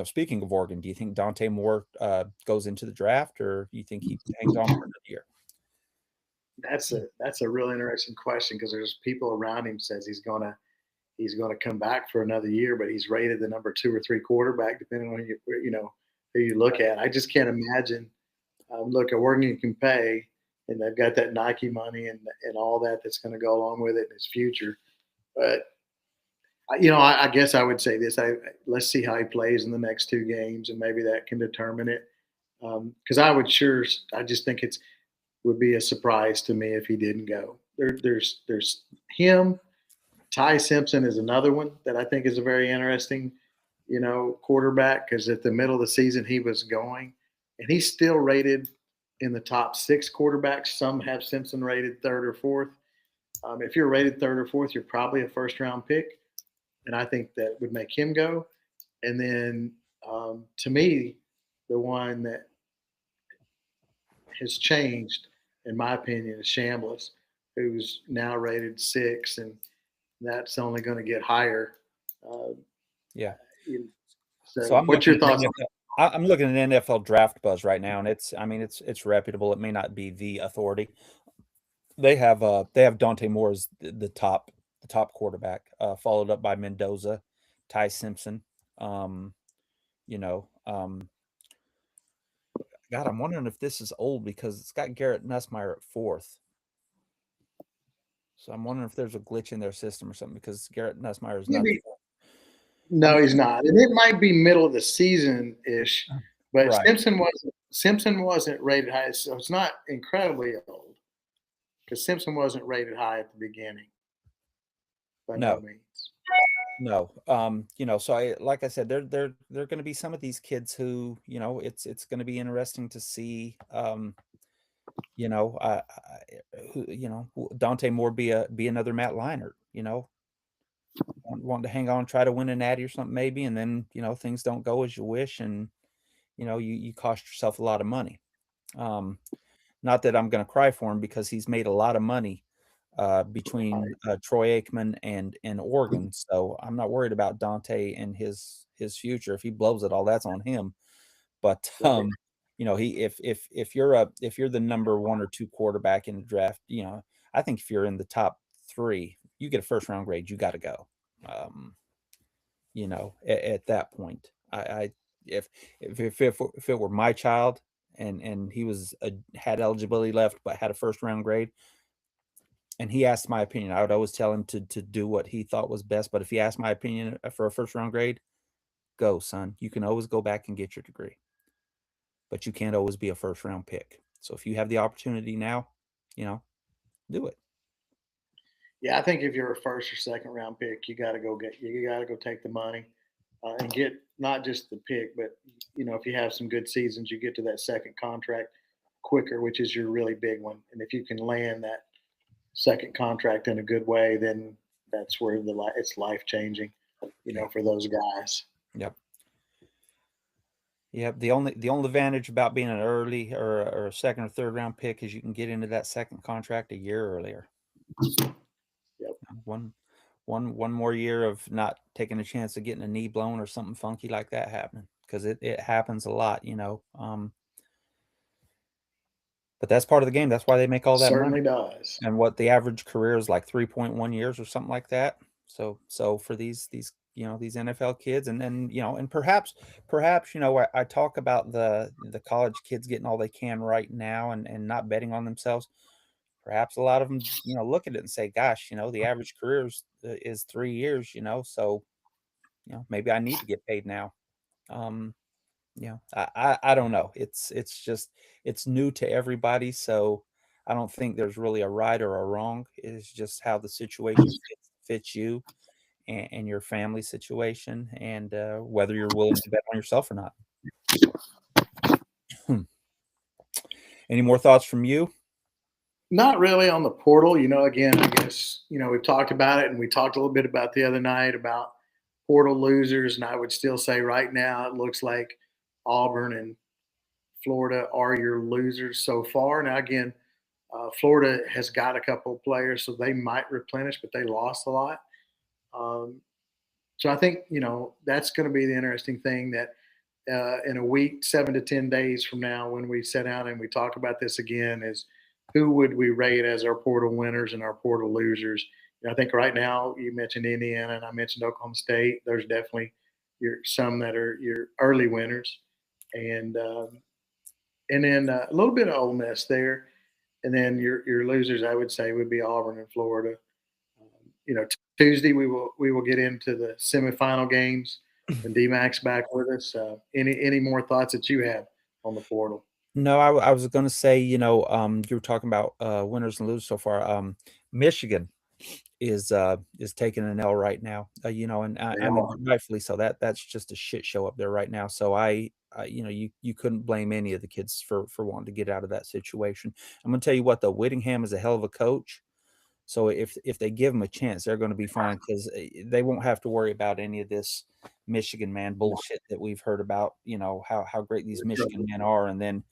Speaking of Oregon, do you think Dante Moore goes into the draft, or do you think he hangs on for another year? That's a really interesting question because there's people around him says he's gonna come back for another year, but he's rated the number 2 or 3 quarterback depending on who you look at. I just can't imagine. Look, Oregon can pay, and they've got that Nike money and all that's going to go along with it in his future. But I guess I would say this: let's see how he plays in the next 2 games, and maybe that can determine it. Because I just think it would be a surprise to me if he didn't go. There's him. Ty Simpson is another one that I think is a very interesting, quarterback, because at the middle of the season he was going, and he's still rated in the top 6 quarterbacks. Some have Simpson rated third or fourth. If you're rated third or fourth, you're probably a first round pick, and I think that would make him go. And then to me, the one that has changed, in my opinion, is Chambliss, who's now rated 6, and that's only going to get higher. Uh, Yeah. so what's your thoughts? I'm looking at NFL Draft Buzz right now, and it's reputable. It may not be the authority. They have Dante Moore as the top quarterback, followed up by Mendoza, Ty Simpson. Um, you know, um, God, I'm wondering if this is old because it's got Garrett Nussmeyer at 4th. So I'm wondering if there's a glitch in their system or something, because Garrett Nussmeyer is not. No, he's not, and it might be middle of the season ish. But Right. Simpson wasn't Simpson wasn't rated high, so it's not incredibly old because Simpson wasn't rated high at the beginning by no No, means. no. So like I said, they're going to be some of these kids who, it's going to be interesting to see, you know, who, Dante Moore be another Matt Leinart, wanting to hang on, try to win a natty or something maybe, and then, things don't go as you wish, and, you cost yourself a lot of money. Um, Not that I'm gonna cry for him because he's made a lot of money, between, Right. Troy Aikman and Oregon, so I'm not worried about Dante and his future. If he blows it all, that's on him. But, Right. he if you're the number 1 or 2 quarterback in the draft, I think if you're in the top 3, you get a first round grade, you gotta go. Um, at that point, I if it were my child and he was had eligibility left but had a first round grade and he asked my opinion, I would always tell him to do what he thought was best. But if he asked my opinion for a first round grade, go, son. You can always go back and get your degree, but you can't always be a first round pick. So if you have the opportunity now, you know, do it. Yeah, I think if you're a first or second round pick, you got to go take the money and get not just the pick, but if you have some good seasons, you get to that second contract quicker, which is your really big one. And if you can land that second contract in a good way, then that's where it's life changing, Yeah. for those guys. Yep. Yep. The only advantage about being an early or a second or third round pick is you can get into that second contract a year earlier. Yep. One more year of not taking a chance of getting a knee blown or something funky like that happening, because it happens a lot. But that's part of the game. That's why they make all that money. Certainly does. And what the average career is like 3.1 years or something like that. So for these NFL kids, and perhaps I talk about the college kids getting all they can right now and not betting on themselves. Perhaps a lot of them, look at it and say, gosh, the average career is 3 years, so, maybe I need to get paid now. Um, I don't know. It's new to everybody, so I don't think there's really a right or a wrong. It's just how the situation fits you and your family situation, and whether you're willing to bet on yourself or not. Hmm. Any more thoughts from you? Not really on the portal. Again, I guess, we've talked about it and we talked a little bit about the other night about portal losers. And I would still say right now it looks like Auburn and Florida are your losers so far. Now, again, Florida has got a couple of players, so they might replenish, but they lost a lot. Um, so I think, that's going to be the interesting thing that in a week, 7 to 10 days from now, when we sit down and we talk about this again, is who would we rate as our portal winners and our portal losers? I think right now you mentioned Indiana and I mentioned Oklahoma State. There's definitely some that are your early winners, and then a little bit of Ole Miss there, and then your losers I would say would be Auburn and Florida. Tuesday we will get into the semifinal games and DMAC's back with us. Any more thoughts that you have on the portal? No, I was going to say, you were talking about winners and losers so far. Michigan is taking an L right now, and They I mean are. rightfully so. That's just a shit show up there right now. So you couldn't blame any of the kids for wanting to get out of that situation. I'm going to tell you what, though, Whittingham is a hell of a coach. So if they give them a chance, they're going to be fine because they won't have to worry about any of this Michigan man bullshit that we've heard about. How great these Michigan men are, and then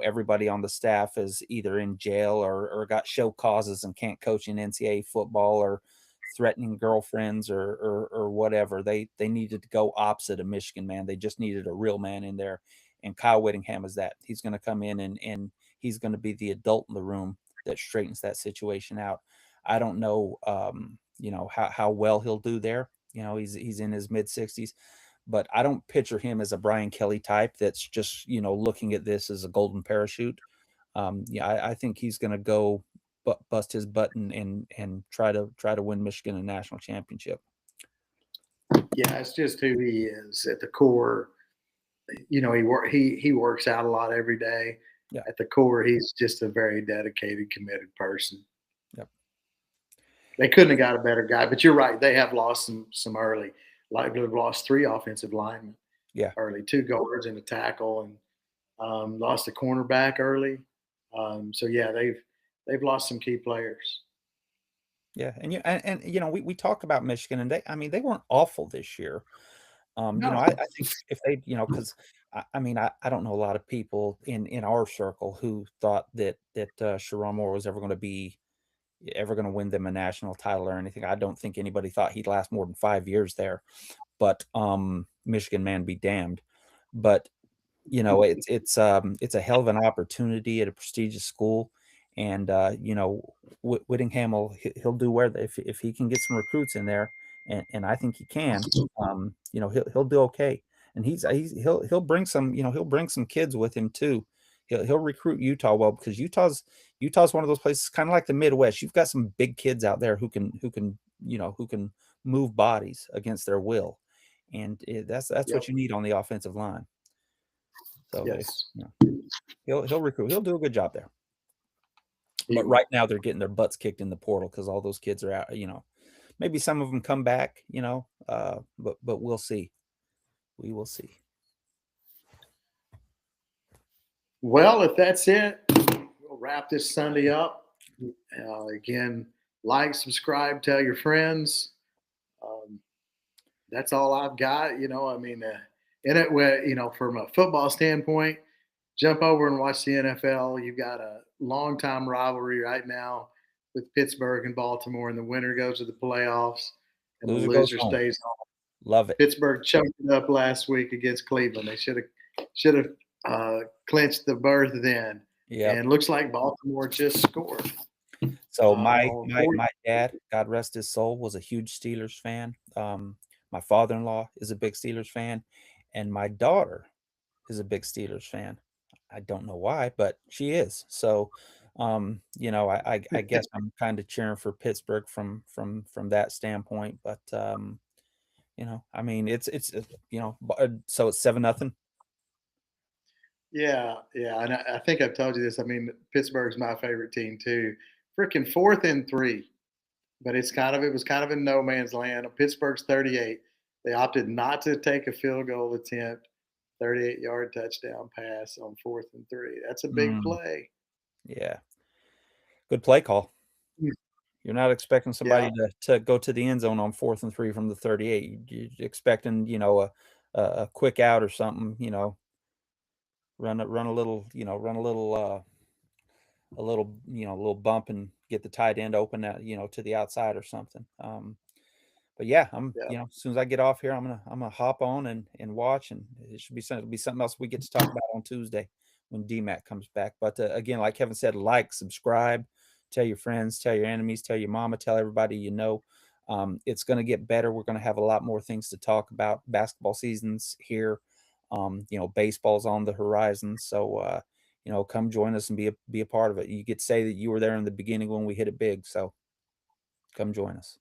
everybody on the staff is either in jail or got show causes and can't coach in NCAA football or threatening girlfriends or whatever. They needed to go opposite of Michigan, man. They just needed a real man in there, and Kyle Whittingham is that. He's going to come in and he's going to be the adult in the room that straightens that situation out. I don't know, how well he'll do there. He's in his mid 60s, but I don't picture him as a Brian Kelly type that's just looking at this as a golden parachute. Yeah, I think he's going to go bust his button and try to win Michigan a national championship. Yeah, it's just who he is at the core. he works out a lot every day. Yeah. At the core, he's just a very dedicated, committed person. Yep. They couldn't have got a better guy, but you're right. They have lost some early. Like they've lost 3 offensive linemen Yeah. early, 2 guards and a tackle, and lost a cornerback early. So yeah, they've lost some key players. Yeah. And you know, we talk about Michigan, and I mean, they weren't awful this year. You know, No, I think if they, you know, because I mean, I don't know a lot of people in our circle who thought that Sharon Moore was ever going to win them a national title or anything. I don't think anybody thought he'd last more than 5 years there. But Michigan, man, be damned. But you know, it's a hell of an opportunity at a prestigious school, and you know, Whittingham he'll do where if he can get some recruits in there, and I think he can. You know, he'll do okay, and he'll bring some, you know, he'll bring some kids with him too. He'll recruit Utah well, because Utah's one of those places kind of like the Midwest. You've got some big kids out there who can who can move bodies against their will, and that's yep, what you need on the offensive line. So if yes, you know, he'll recruit. He'll do a good job there. he But will. right now they're getting their butts kicked in the portal because all those kids are out. You know, maybe some of them come back. You know, but we'll see. We will see. Well, if that's it, we'll wrap this Sunday up. Again, like, subscribe, tell your friends. Um, that's all I've got. I mean, in it, from a football standpoint, jump over and watch the NFL. You've got a long time rivalry right now with Pittsburgh and Baltimore, and the winner goes to the playoffs, and the Loser goes loser home. stays home. Love it. Pittsburgh choked it up last week against Cleveland. They should have clinched the berth then, Yep. and looks like Baltimore just scored. So Well, my dad, God rest his soul, was a huge Steelers fan. My father-in-law is a big Steelers fan, and my daughter is a big Steelers fan. I don't know why, but she is. So, you know, I guess I'm kind of cheering for Pittsburgh from that standpoint. But you know, I mean, you know, so it's 7-0. yeah, yeah, and I think I've told you this. I mean, Pittsburgh's my favorite team too. Freaking 4th and 3, but it was kind of in no man's land. Pittsburgh's 38. They opted not to take a field goal attempt. 38-yard touchdown pass on 4th and 3. That's a big Mm, play. yeah, good play call. You're not expecting Yeah, somebody to go to the end zone on 4th and 3 from the 38. You're expecting, you know, a quick out or something, you know, run a little, you know, run a little, you know, a little bump and get the tight end open at, you know, to the outside or something. But yeah, yeah. you know, as soon as I get off here, I'm gonna hop on and watch, and it'll be something else we get to talk about on Tuesday when DMAC comes back. But again, like Kevin said, like, subscribe, tell your friends, tell your enemies, tell your mama, tell everybody you know. It's going to get better. We're going to have a lot more things to talk about. Basketball season's here. You know, baseball's on the horizon. So, you know, come join us and be a part of it. You get to say that you were there in the beginning when we hit it big. So come join us.